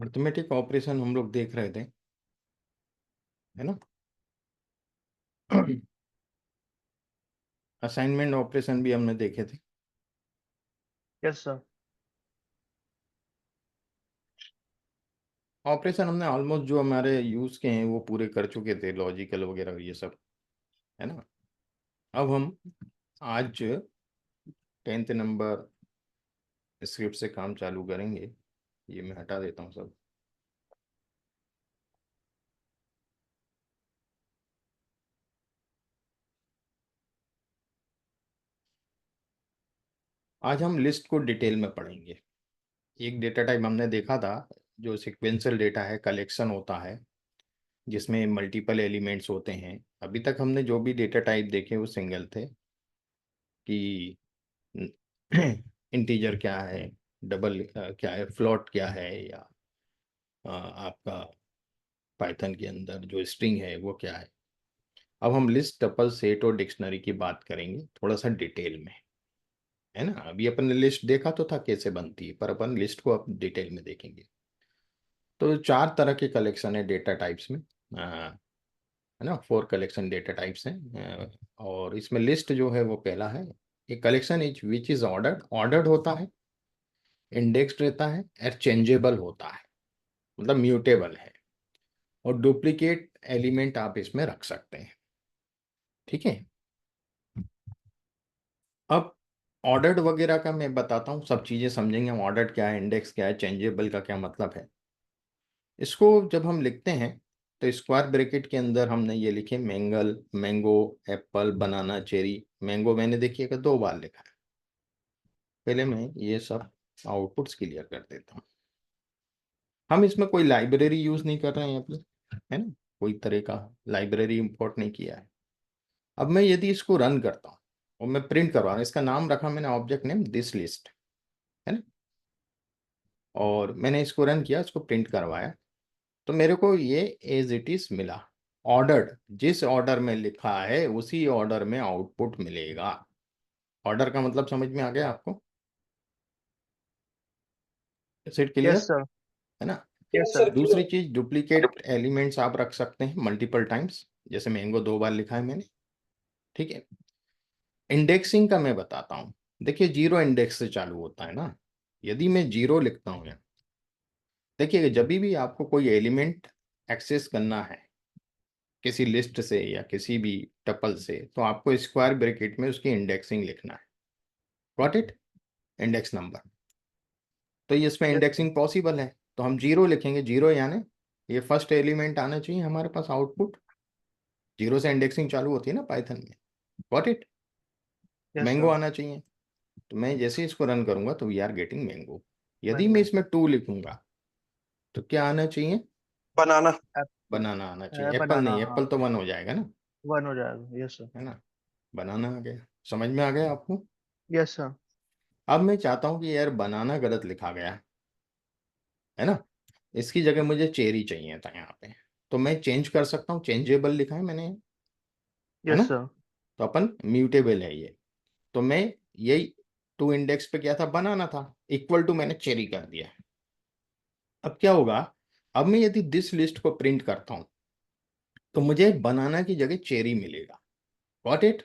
Arithmetic operation हम लोग देख रहे थे, है ना। असाइनमेंट ऑपरेशन भी हमने देखे थे। Yes sir. ऑपरेशन हमने ऑलमोस्ट जो हमारे यूज के हैं वो पूरे कर चुके थे, लॉजिकल वगैरह ये सब, है ना। अब हम आज 10th नंबर स्क्रिप्ट से काम चालू करेंगे। ये मैं हटा देता हूँ सब। आज हम लिस्ट को डिटेल में पढ़ेंगे। एक डेटा टाइप हमने देखा था जो सिक्वेंशियल डेटा है, कलेक्शन होता है जिसमें मल्टीपल एलिमेंट्स होते हैं। अभी तक हमने जो भी डेटा टाइप देखे वो सिंगल थे कि इंटीजर क्या है, डबल क्या है, फ्लोट क्या है, या आपका पाइथन के अंदर जो स्ट्रिंग है वो क्या है। अब हम लिस्ट, टपल, सेट और डिक्शनरी की बात करेंगे थोड़ा सा डिटेल में, है ना। अभी अपन ने लिस्ट देखा तो था कैसे बनती है, पर अपन लिस्ट को अब डिटेल में देखेंगे। तो 4 तरह के कलेक्शन है डेटा टाइप्स में, है ना। 4 कलेक्शन डेटा टाइप्स हैं। और इसमें लिस्ट जो है वो पहला है। एक collection is which is ordered, ordered होता है, इंडेक्स्ड रहता है, और चेंजेबल होता है, मतलब म्यूटेबल है, और डुप्लीकेट एलिमेंट आप इसमें रख सकते हैं। ठीक है। अब ऑर्डर्ड वगैरह का मैं बताता हूँ, सब चीज़ें समझेंगे। ऑर्डर्ड क्या है, इंडेक्स क्या है, चेंजेबल का क्या मतलब है। इसको जब हम लिखते हैं तो स्क्वायर ब्रैकेट के अंदर हमने ये लिखे मैंगल, मैंगो, एप्पल, बनाना, चेरी। मैंगो मैंने देखिएगा 2 बार लिखा है। पहले मैं ये सब आउटपुट्स क्लियर कर देता हूँ। हम इसमें कोई लाइब्रेरी यूज नहीं कर रहे हैं अपनी, है ना। कोई तरह का लाइब्रेरी इंपोर्ट नहीं किया है। अब मैं यदि इसको रन करता हूँ और मैं प्रिंट करवा रहा हूँ, इसका नाम रखा मैंने ऑब्जेक्ट नेम दिस लिस्ट, है ना। और मैंने इसको रन किया, इसको प्रिंट करवाया, तो मेरे को ये एज इट इज मिला। ऑर्डर्ड, जिस ऑर्डर में लिखा है उसी ऑर्डर में आउटपुट मिलेगा। ऑर्डर का मतलब समझ में आ गया आपको? Is it clear? Yes sir. है ना। Yes sir. दूसरी चीज, डुप्लीकेट एलिमेंट्स आप रख सकते हैं मल्टीपल टाइम्स, जैसे मैंगो 2 बार लिखा है मैंने। ठीक है। इंडेक्सिंग का मैं बताता हूँ। देखिए, जीरो इंडेक्स से चालू होता है ना। यदि मैं जीरो लिखता हूँ यहाँ, देखिए जब भी आपको कोई एलिमेंट एक्सेस करना है किसी लिस्ट से या किसी भी टपल से, तो आपको स्क्वायर ब्रैकेट में उसकी इंडेक्सिंग लिखना है। Got it? Index number. तो ये इसमें यस सर। इंडेक्सिंग पॉसिबल है, तो हम जीरो लिखेंगे। जीरो यानी ये फर्स्ट एलिमेंट आना चाहिए हमारे पास आउटपुट। जीरो से इंडेक्सिंग चालू होती है ना पाइथन में। Got it? Yes mango sir. आना चाहिए। तो मैं जैसे ही इसको रन करूंगा तो वी आर गेटिंग मैंगो। यदि मैं मैंगो। इसमें टू लिखूंगा तो क्या आना चाहिए? बनाना। बनाना आना चाहिए। एप्पल बनाना, नहीं, हाँ। एप्पल तो 1 हो जाएगा ना, 1 हो जाएगा। Yes sir. है ना। बनाना आ गया। समझ में आ गया आपको? Yes sir. अब मैं चाहता हूं कि यार बनाना गलत लिखा गया है ना। इसकी जगह मुझे चेरी चाहिए था यहाँ पे, तो मैं चेंज कर सकता हूँ। चेंजेबल लिखा है मैंने, है ना। Yes sir. तो अपन म्यूटेबल है ये। तो मैं यही टू इंडेक्स पे क्या था, बनाना था, इक्वल टू मैंने चेरी कर दिया। अब क्या होगा, अब मैं यदि दिस लिस्ट को प्रिंट करता हूं तो मुझे बनाना की जगह चेरी मिलेगा। Got it?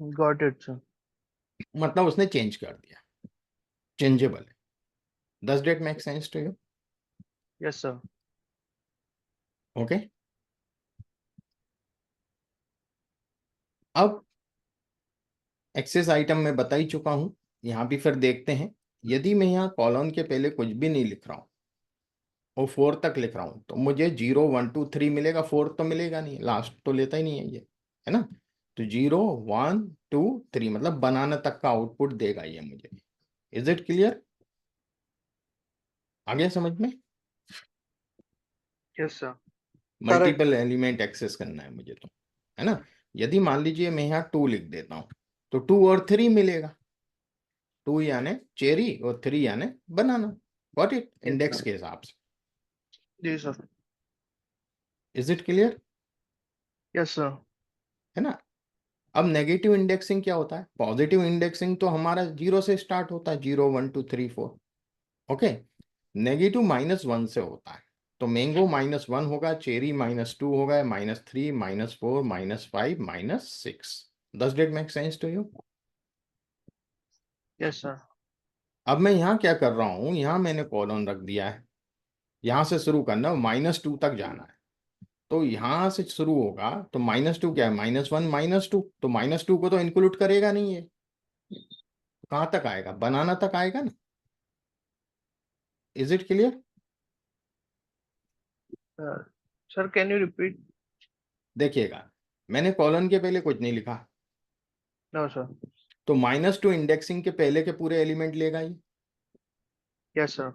Got it sir. मतलब उसने चेंज कर दिया, चेंजेबल है। Does that make sense to you? Yes sir. Okay. अब एक्सेस आइटम में बता ही चुका हूं, यहां भी फिर देखते हैं। यदि मैं यहाँ कॉलम के पहले कुछ भी नहीं लिख रहा हूं और 4 तक लिख रहा हूं तो मुझे 0 1 2 3 मिलेगा। 4 तो मिलेगा नहीं, लास्ट तो लेता ही नहीं है ये, है ना। तो 0 1 2 3 मतलब बनाना तक का आउटपुट देगा ये मुझे। Is it clear? आ गया समझ में? Yes sir. Correct. Multiple element access करना है मुझे तो, है ना। यदि मान लीजिए मैं यहाँ 2 लिख देता हूँ तो 2 और 3 मिलेगा। 2 यानी चेरी और 3 यानी banana. Got it? Yes index sir. के हिसाब से। जी sir. Is it clear? Yes sir. है ना। अब नेगेटिव इंडेक्सिंग क्या होता है? पॉजिटिव इंडेक्सिंग तो हमारा 0 से स्टार्ट होता है, 0 1 2 3 4। ओके। नेगेटिव -1 से होता है। तो मैंगो -1 होगा, चेरी -2 होगा, -3, -4, -5, -6। Does it make sense to you? Yes sir. अब मैं यहाँ क्या कर रहा हूँ, यहाँ मैंने कॉलन रख दिया है, यहाँ से शुरू करना, -2 तक जाना है। तो यहाँ से शुरू होगा तो -2 क्या है, -1 -2, तो -2 को तो इंक्लूड करेगा नहीं है। तो कहाँ तक आएगा, बनाना तक आएगा ना। Is it clear? Sir can you repeat? देखिएगा, मैंने कॉलन के पहले कुछ नहीं लिखा, नो सर। तो -2 इंडेक्सिंग के पहले के पूरे एलिमेंट लेगा ये। Yes sir.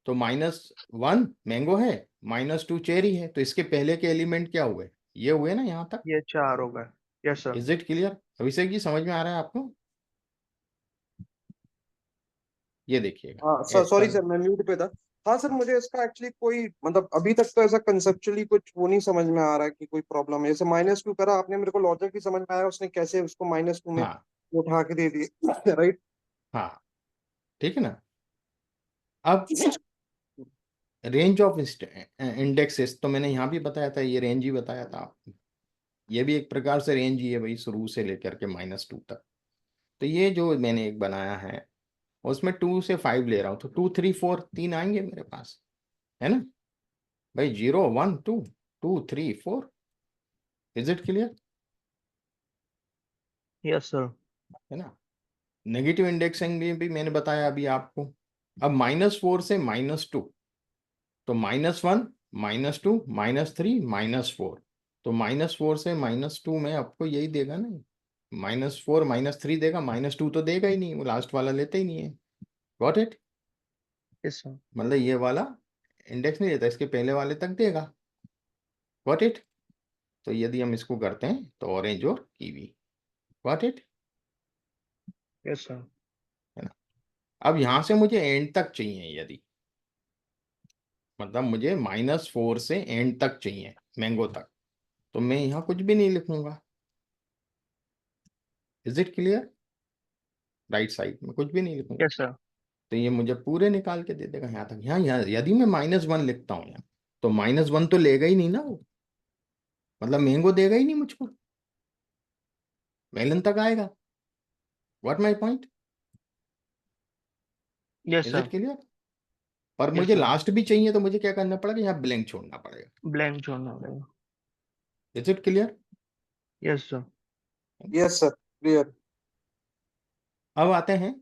तो -1 मैंगो है, -2 चेरी है, तो इसके पहले के एलिमेंट क्या हुए, ये हुए ना यहाँ तक। ये 4 हो गए। Yes sir. Is it clear? Abhishek ji समझ में आ रहा है आपको? ये देखिएगा, हाँ सर, सॉरी एप्पल। सर, मैं म्यूट पे था। हाँ सर, मुझे इसका एक्चुअली कोई मतलब अभी तक तो ऐसा कंसेप्चुअली कुछ वो नहीं समझ में आ रहा है कि कोई प्रॉब्लम है। जैसे -2 करा आपने, मेरे को लॉजिक भी समझ में आया उसने कैसे उसको -2 में हाँ उठा के दे दिए। राइट। हाँ, ठीक है ना। अब रेंज ऑफ इंडेक्सेस तो मैंने यहाँ भी बताया था, ये रेंज ही बताया था आपको। ये भी एक प्रकार से रेंज ही है भाई, शुरू से लेकर के -2 तक। तो ये जो मैंने एक बनाया है, उसमें 2 से 5 ले रहा हूँ, तो 2 3 4 3 आएंगे मेरे पास, है ना भाई। 0 1 2 2 3 4। Is it clear? Yes sir. है ना। नेगेटिव इंडेक्सिंग भी मैंने बताया अभी आपको। अब -4 से -2, तो -1 -2 -3 -4, तो -4 से -2 में आपको यही देगा ना। -4 -3 देगा, -2 तो देगा ही नहीं, वो लास्ट वाला लेते ही नहीं है। Got it? Yes sir. मतलब ये वाला इंडेक्स नहीं देता, इसके पहले वाले तक देगा। Got it? तो यदि हम इसको करते हैं तो ऑरेंज और kiwi. Got it? Yes sir. है ना। अब यहां से मुझे एंड तक चाहिए, यदि मतलब मुझे -4 से एंड तक चाहिए, मैंगो तक, तो मैं यहाँ कुछ भी नहीं लिखूंगा। Is it clear? Right side में कुछ भी नहीं लिखूंगा, यस सर। तो ये मुझे पूरे निकाल के दे देगा यहाँ तक। यहाँ यदि मैं -1 लिखता हूँ यहाँ, तो -1 तो लेगा ही नहीं ना वो, मतलब मैंगो देगा ही नहीं मुझको, मेलन तक आएगा। What my point? Yes is sir. It clear? पर यस मुझे सर। लास्ट भी चाहिए, तो मुझे क्या करना पड़ेगा, यहाँ ब्लैंक छोड़ना पड़ेगा। ब्लैंक छोड़ना पड़ेगा। Is it clear? Yes sir. Yes sir, clear. अब आते हैं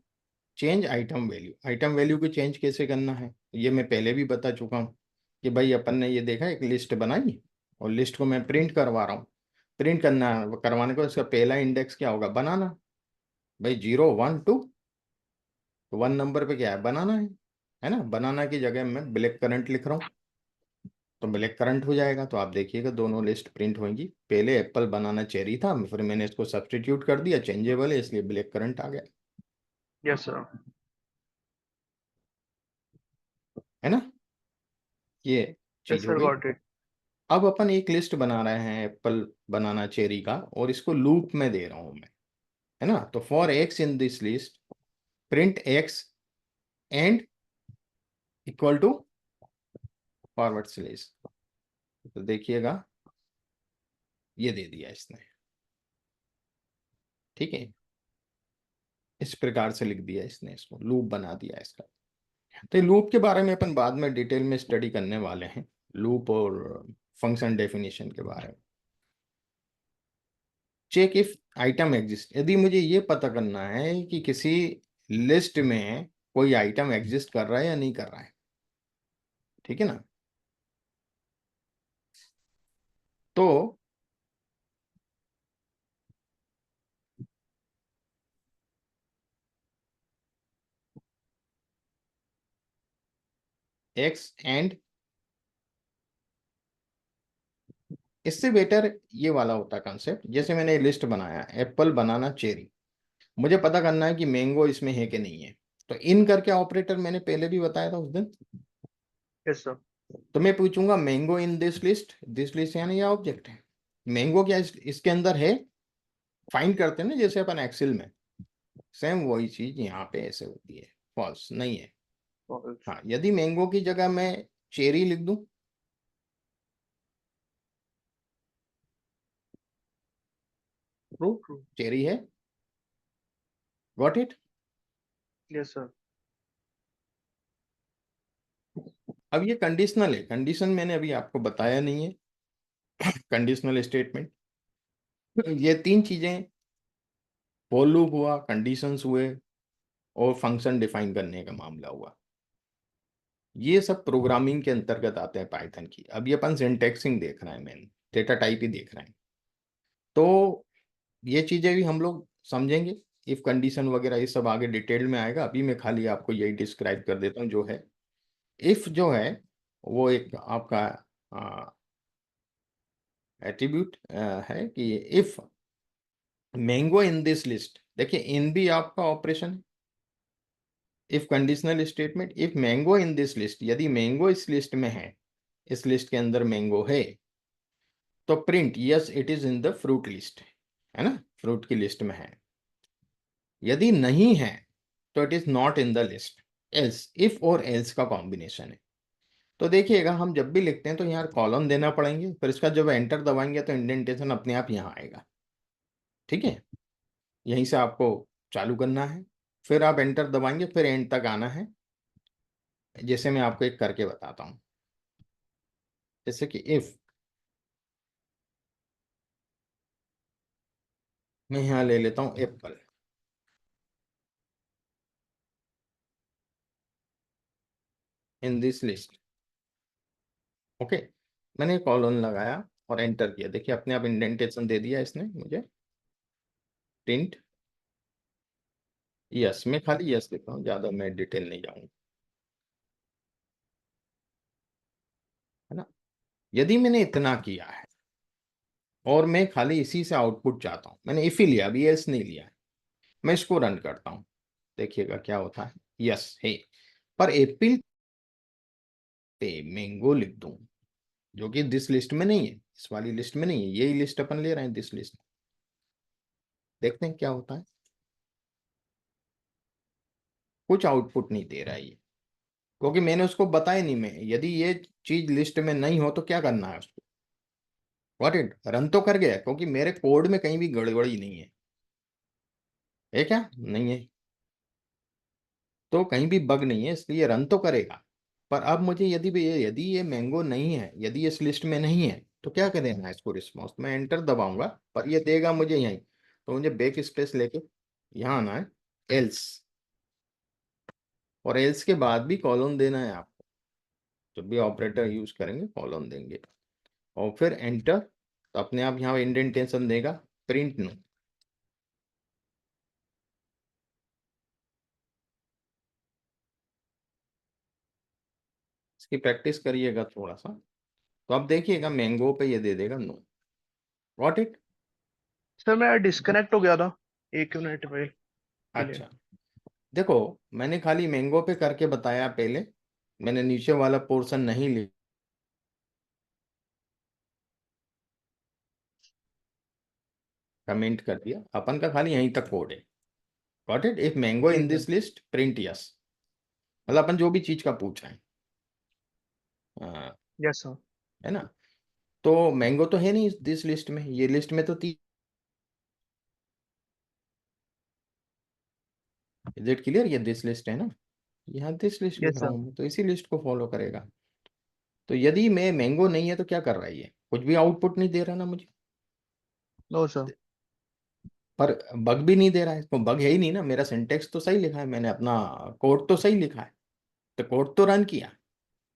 change item value. Item value को चेंज कैसे करना है, ये मैं पहले भी बता चुका हूँ कि भाई अपन ने ये देखा, एक लिस्ट बनाई और लिस्ट को मैं प्रिंट करवा रहा हूँ। प्रिंट करना करवाने को इसका पहला इंडेक्स क्या होगा, बनाना। भाई 0 1 2, तो 1 नंबर पे क्या है, बनाना है ना। बनाना की जगह मैं ब्लैक करंट लिख रहा हूँ, तो ब्लैक करंट हो जाएगा। तो आप देखिएगा दोनों लिस्ट प्रिंट होंगी। पहले एप्पल बनाना चेरी था, फिर मैंने इसको सब्सटीट्यूट कर दिया, चेंजेबल है इसलिए ब्लैक करंट आ गया, यस सर। है ना। ये यस चीज हो सर, गई। Got it. अब अपन एक लिस्ट बना रहे हैं एप्पल बनाना चेरी का, और इसको लूप में दे रहा हूं मैं, है ना। तो for x in this list, print x end equal to forward slash. तो देखिएगा, ये दे दिया इसने, ठीक है। इस प्रकार से लिख दिया इसने, इसको लूप बना दिया इसका। तो लूप के बारे में अपन बाद में डिटेल में स्टडी करने वाले हैं, लूप और फंक्शन डेफिनेशन के बारे में। चेक इफ आइटम एग्जिस्ट, यदि मुझे ये पता करना है कि किसी लिस्ट में कोई आइटम एग्जिस्ट कर रहा है या नहीं कर रहा है, ठीक है ना। तो एक्स एंड, इससे बेटर ये वाला होता कंसेप्ट, जैसे मैंने लिस्ट बनाया एप्पल बनाना चेरी, मुझे पता करना है कि मैंगो इसमें है कि नहीं है। तो इन करके ऑपरेटर मैंने पहले भी बताया था उस दिन। Yes sir. तो मैं पूछूंगा मैंगो इन दिस लिस्ट यानी ये ऑब्जेक्ट है, मैंगो क्या इसके अंदर है, फाइंड करते हैं ना जैसे अपन एक्सेल में, सेम वही चीज यहाँ पे ऐसे होती है, फॉल्स नहीं है। false. हाँ, यदि मैंगो की जगह मैं चेरी लिख दूं, ट्रू, True. चेरी है, गॉट इट। Yes, sir. अब ये कंडीशनल है, कंडीशन मैंने अभी आपको बताया नहीं है। कंडीशनल स्टेटमेंट, ये तीन चीजें, फॉर लूप हुआ, कंडीशंस हुए, और फंक्शन डिफाइन करने का मामला हुआ, ये सब प्रोग्रामिंग के अंतर्गत आते हैं पाइथन की। अब ये अपन सिंटैक्सिंग देख रहे हैं, मेन डेटा टाइप ही देख रहे हैं, तो ये चीजें भी हम लोग समझेंगे। इफ कंडीशन वगैरह ये सब आगे डिटेल में आएगा, अभी मैं खाली आपको यही डिस्क्राइब कर देता हूँ जो है। इफ जो है वो एक आपका एट्रीब्यूट है कि if mango in this list, देखिए इन भी आपका ऑपरेशन है। If conditional statement, if mango in this list, यदि मैंगो इस लिस्ट में है, इस लिस्ट के अंदर मैंगो है, तो print yes it is in the fruit list, है ना, फ्रूट की लिस्ट में है। यदि नहीं है तो it is not in the list. Else, if और एल्स का कॉम्बिनेशन है। तो देखिएगा, हम जब भी लिखते हैं तो यहाँ कॉलम देना पड़ेंगे, फिर इसका जब एंटर दबाएंगे तो इंडेंटेशन अपने आप यहाँ आएगा, ठीक है। यहीं से आपको चालू करना है, फिर आप एंटर दबाएंगे, फिर एंड तक आना है। जैसे मैं आपको एक करके बताता हूँ, जैसे कि इफ मैं यहाँ ले लेता हूँ Apple, in this list, okay. मैंने कॉलन लगाया और एंटर किया, देखिए अपने आप इंडेंटेशन दे दिया इसने मुझे, प्रिंट यस। मैं खाली यस लिखता हूँ, ज्यादा मैं डिटेल नहीं जाऊंगा, है ना। यदि मैंने इतना किया है और मैं खाली इसी से आउटपुट चाहता हूं, मैंने इफ ही लिया, अभी एल्स नहीं लिया है, मैं इसको रन करता हूं, देखिएगा क्या होता है। यस है, पर एप्पल पे मैंगो लिख दूं, जो कि दिस लिस्ट में नहीं है, इस वाली लिस्ट में नहीं है, यही लिस्ट अपन ले रहे हैं दिस लिस्ट। देखते हैं क्या होता है, कुछ आउटपुट नहीं दे रहा है ये, क्योंकि मैंने उसको बताया नहीं। मैं यदि ये चीज लिस्ट में नहीं हो तो क्या करना है उसको, व्हाट इट, रन तो कर गया, क्योंकि मेरे कोड में कहीं भी गड़बड़ी नहीं है क्या, नहीं है, तो कहीं भी बग नहीं है, इसलिए रन तो करेगा। पर अब मुझे यदि ये मैंगो नहीं है, यदि इस लिस्ट में नहीं है, तो क्या करेगा इसको रिस्पॉन्स, मैं एंटर दबाऊंगा पर ये देगा मुझे यहीं, तो मुझे बैक स्पेस लेके यहाँ आना है, एल्स, और एल्स के बाद भी कॉलन देना है आपको। जब भी ऑपरेटर यूज करेंगे कॉलन देंगे, और फिर एंटर, तो अपने आप यहाँ इंडेंटेशन देगा, प्रिंट नो। इसकी प्रैक्टिस करिएगा थोड़ा सा, तो अब देखिएगा मैंगो पे ये दे देगा नो, गॉट इट। सर मैं डिस्कनेक्ट हो गया था 1 मिनट में के लिए। अच्छा, देखो मैंने खाली मैंगो पे करके बताया पहले, मैंने नीचे वाला पोर्शन नहीं लिया, कमेंट कर दिया, अपन का खाली यहीं तक कोड है, गॉट इट। इफ मैंगो इन ठीक है। दिस लिस्ट प्रिंट यस, मतलब अपन जो भी चीज का पूछ रहे हैं, यस सर। है ना। तो मैंगो तो है नहीं दिस लिस्ट में, ये लिस्ट में तो थी, इज इट क्लियर, ये दिस लिस्ट है ना, यहाँ दिस लिस्ट लिख यस रहा सर। हूँ मैं, तो इसी लिस्ट को फॉलो करेगा। तो यदि मैं मैंगो नहीं है तो क्या कर रहा है ये, कुछ भी आउटपुट नहीं दे रहा ना मुझे, नो सर। पर बग भी नहीं दे रहा है, इसको बग है ही नहीं ना, मेरा सिंटेक्स तो सही लिखा है, मैंने अपना कोड तो सही लिखा है, तो कोड तो रन किया,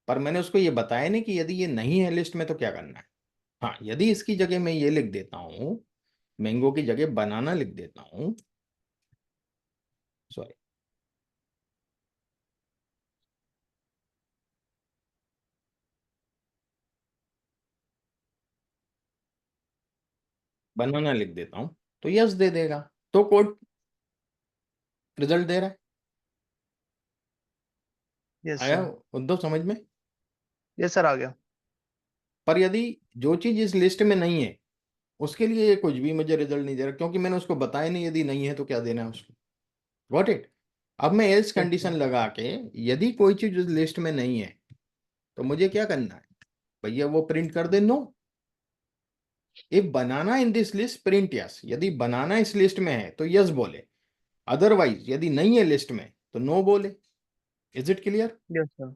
पर मैंने उसको ये बताया नहीं कि यदि ये नहीं है लिस्ट में तो क्या करना है। हाँ, यदि इसकी जगह मैं ये लिख देता हूँ, मैंगो की जगह बनाना लिख देता हूँ, सॉरी, बनाना लिख देता हूँ, तो यस दे देगा, तो कोड रिजल्ट दे रहा है। यस आया सर। उद्धव समझ में। यस सर आ गया। पर यदि जो चीज इस लिस्ट में नहीं है, उसके लिए ये कुछ भी मुझे रिजल्ट नहीं दे रहा, क्योंकि मैंने उसको बताया नहीं, यदि नहीं है तो क्या देना है उसको, गॉट इट। अब मैं एल्स Yes, कंडीशन sir. लगा के यदि कोई चीज उस लिस्ट में नहीं है तो मुझे क्या करना है भैया, वो प्रिंट कर they know. If banana in this list print yes, यदि बनाना इस लिस्ट में है तो यस बोले, अदरवाइज यदि नहीं है लिस्ट में तो नो बोले। Is it clear? Yes, sir.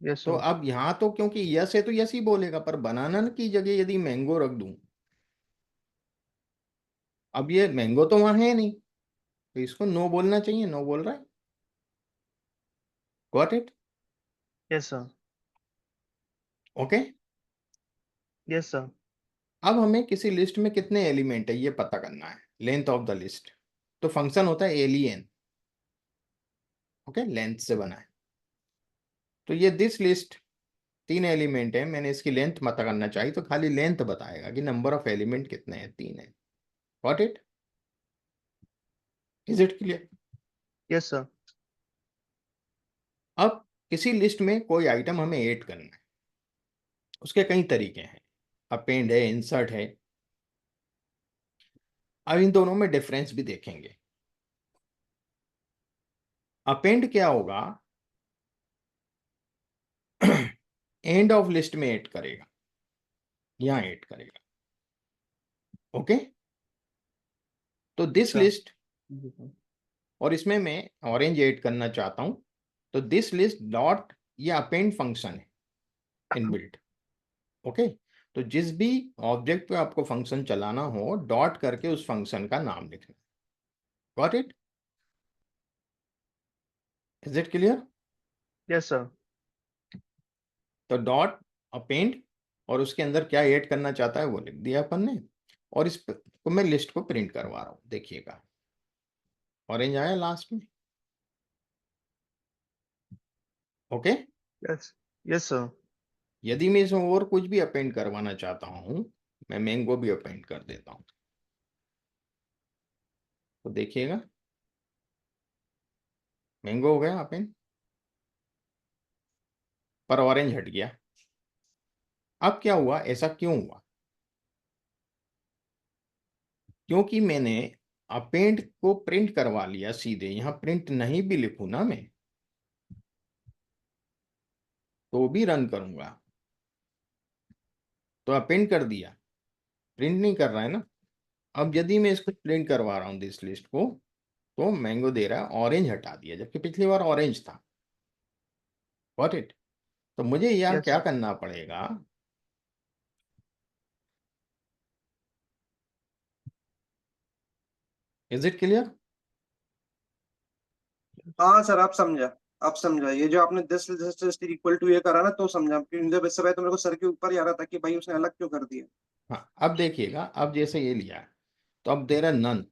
Yes, तो sir. अब यहां तो क्योंकि यस है तो यस ही बोलेगा, पर बनाना की जगह यदि मैंगो रख दूं, अब ये मैंगो तो वहां है नहीं, तो इसको नो बोलना चाहिए, नो बोल रहा है। Got it? Yes, sir. Okay. Yes, sir. अब हमें किसी लिस्ट में कितने एलिमेंट है ये पता करना है, लेंथ ऑफ द लिस्ट। तो फंक्शन होता है एलियन, ओके, लेंथ से बना है। तो ये दिस लिस्ट 3 एलिमेंट है, मैंने इसकी लेंथ पता करना चाहिए, तो खाली लेंथ बताएगा कि नंबर ऑफ एलिमेंट कितने हैं, 3 है। Got it? Is it clear? Yes, sir. अब किसी लिस्ट में कोई आइटम हमें ऐड करना है, उसके कई तरीके हैं, अपेंड है, इंसर्ट है। अब इन दोनों में डिफरेंस भी देखेंगे। अपेंड क्या होगा, एंड ऑफ लिस्ट में ऐड करेगा, यहां ऐड करेगा। ओके, तो दिस अच्छा. लिस्ट, और इसमें मैं ऑरेंज ऐड करना चाहता हूं, तो दिस लिस्ट डॉट, ये अपेंड फंक्शन है इनबिल्ट। ओके, तो जिस भी ऑब्जेक्ट पे आपको फंक्शन चलाना हो, डॉट करके उस फंक्शन का नाम लिखना। Got it? Is it clear? Yes, sir. तो डॉट अपेंड, और उसके अंदर क्या ऐड करना चाहता है वो लिख दिया अपन ने, और इस को मैं लिस्ट को प्रिंट करवा रहा हूं, देखिएगा ऑरेंज आया लास्ट में। Okay, Yes. Yes, sir. यदि मैं इसमें और कुछ भी अपेंड करवाना चाहता हूं, मैं मैंगो भी अपेंड कर देता हूं, तो देखिएगा मैंगो हो गया अपेंड, पर ऑरेंज हट गया। अब क्या हुआ, ऐसा क्यों हुआ? क्योंकि मैंने अपेंड को प्रिंट करवा लिया सीधे, यहां प्रिंट नहीं भी लिखूं ना मैं तो भी रन करूंगा, तो अपेंड कर दिया, प्रिंट नहीं कर रहा है ना। अब यदि मैं इसको प्रिंट करवा रहा हूं दिस लिस्ट को, तो मैंगो दे रहा है, ऑरेंज हटा दिया, जबकि पिछली बार ऑरेंज था। Got it? तो मुझे यहाँ Yes, क्या sir. करना पड़ेगा, इज इट क्लियर? हाँ सर, आप समझा ये जो आपने दिस इक्वल टू ये करा ना, तो समझा, क्योंकि जब इससे पहले तो मेरे को सर के ऊपर ही आ रहा था कि भाई उसने अलग क्यों कर दिया। हाँ, अब देखिएगा, अब जैसे ये लिया है, तो अब दे रहा है नन।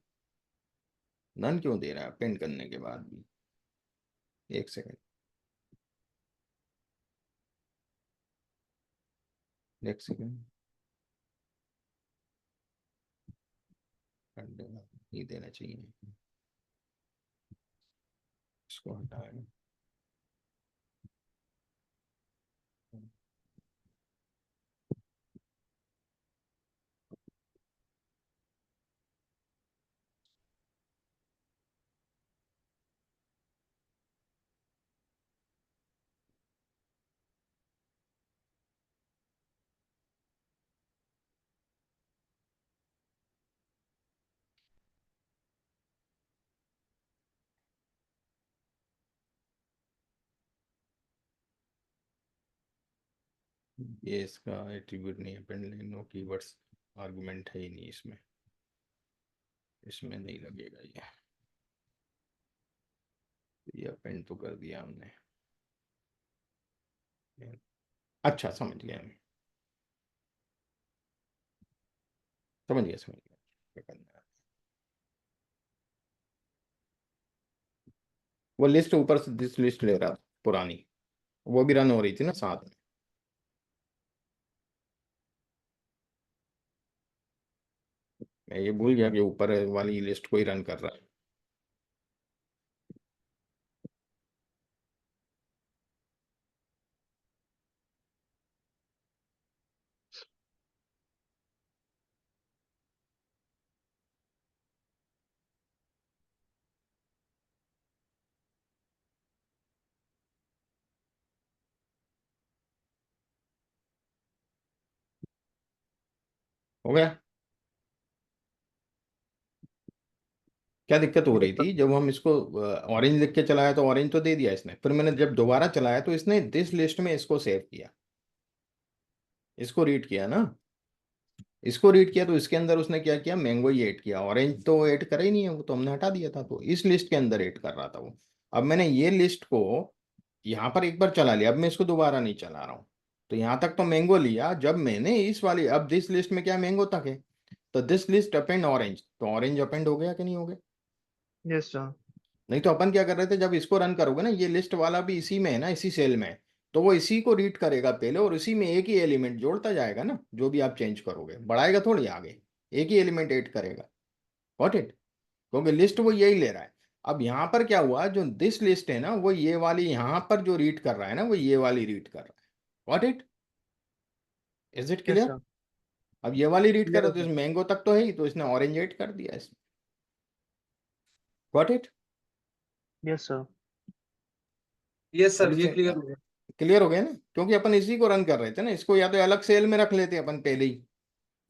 नन क्यों दे रहा है अपेंड करने के बाद भी? एक सेकेंड, एक सेकेंड, कर देगा, ये देना चाहिए, इसको हटाएगा। ये इसका एट्रीब्यूट नहीं है, अपेंड नो कीवर्ड्स आर्गुमेंट है ही नहीं इसमें, इसमें नहीं लगेगा ये अपेंड तो कर दिया हमने। अच्छा, समझ गया मैं, समझ गया क्या करना है। वो लिस्ट ऊपर से दिस लिस्ट ले रहा था पुरानी, वो भी रन हो रही थी ना साथ में। मैं ये भूल गया कि ऊपर वाली लिस्ट को ही रन कर रहा है। हो गया? क्या दिक्कत हो रही थी जब हम इसको ऑरेंज लिख के चलाया तो ऑरेंज तो दे दिया इसने, फिर मैंने जब दोबारा चलाया तो इसने दिस लिस्ट में इसको सेव किया, इसको रीड किया ना, इसको रीड किया तो इसके अंदर उसने क्या किया, मैंगो ही ऐड किया, ऑरेंज तो ऐड करा ही नहीं है, वो तो हमने हटा दिया था, तो इस लिस्ट के अंदर ऐड कर रहा था वो। अब मैंने ये लिस्ट को यहाँ पर एक बार चला लिया, अब मैं इसको दोबारा नहीं चला रहा हूँ। तो यहाँ तक तो मैंगो लिया, जब मैंने इस वाली, अब दिस लिस्ट में क्या मैंगो तक है, तो दिस लिस्ट अपेंड ऑरेंज, तो ऑरेंज अपेंड हो गया कि नहीं हो गया? Yes sir. नहीं तो अपन क्या कर रहे थे, जब इसको रन करोगे ना, ये लिस्ट वाला भी इसी में है ना, इसी सेल में है, तो वो इसी को रीड करेगा पहले और इसी में एक ही एलिमेंट जोड़ता जाएगा ना, जो भी आप चेंज करोगे बढ़ाएगा थोड़ी आगे, एक ही एलिमेंट ऐड करेगा। Got it? क्योंकि लिस्ट वो यही ले रहा है। अब यहाँ पर क्या हुआ, जो दिस लिस्ट है ना, वो ये वाली यहाँ पर जो रीड कर रहा है ना, वो ये वाली रीड कर रहा है। Got it? Is it yes clear? Sir. अब ये वाली रीड कर क्लियर रहा है है, तो सर। इस मैंगो तक तो है ही, तो इसने ऑरेंज ऐड कर दिया इसमें। Got it? Yes sir. Yes अब सर, ये इसे क्लियर हो गया। क्लियर हो गया ना, क्योंकि अपन इसी को रन कर रहे थे ना, इसको या तो अलग सेल में रख लेते अपन पहले ही,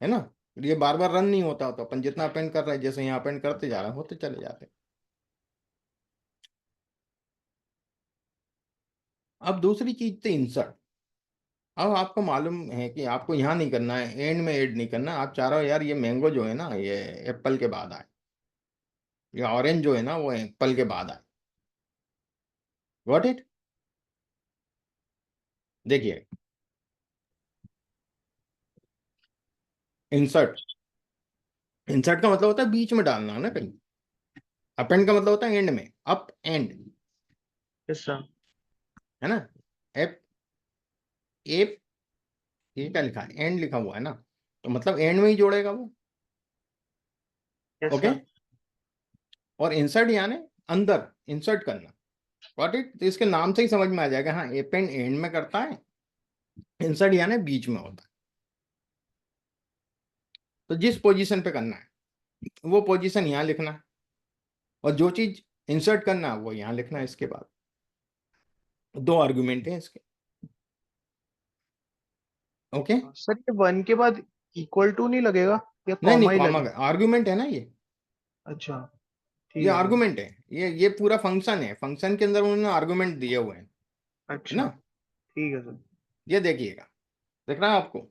है ना, ये बार बार रन नहीं होता, तो अपन जितना अपेंड कर रहे हैं, जैसे यहाँ अपेंड करते जा रहे हैं, होते चले जाते हैं। अब दूसरी चीज थी इंसर्ट। अब आपको मालूम है कि आपको यहाँ नहीं करना है, एंड में ऐड नहीं करना, आप चाह रहे हो यार ये मैंगो जो है ना, ये एप्पल के बाद आए, ये ऑरेंज जो है ना वो एप्पल के बाद आए। Got it? देखिए, इंसर्ट, इंसर्ट का मतलब होता है बीच में डालना है ना कहीं, अपेंड का मतलब होता है एंड में, अप एंड, यस सर। है ना, एप एप, ये क्या लिखा है, एंड लिखा हुआ है ना, तो मतलब एंड में ही जोड़ेगा वो। Yes okay? सर। और इंसर्ट यानी अंदर इंसर्ट करना। Got it? तो इसके नाम से ही समझ में आ जाएगा, हाँ एपेंड एंड में करता है, इंसर्ट यानी बीच में होता है। तो जिस पोजीशन पे करना है वो पोजीशन यहाँ लिखना है, और जो चीज इंसर्ट करना है वो यहाँ लिखना है। इसके बाद दो आर्गुमेंट हैं इसके। ओके? सर ये 1 के बाद इक्वल टू नहीं लगेगा या नहीं नहीं, कॉमा ही कॉमा, लगेगा? आर्गुमेंट है ना ये अच्छा ये ठीक है सर। आर्गुमेंट है, ये पूरा फंक्शन है, फंक्शन के अंदर उन्होंने आर्गुमेंट दिए हुए हैं, है अच्छा ना। ठीक है सर। ये देखिएगा, दिख रहा है आपको,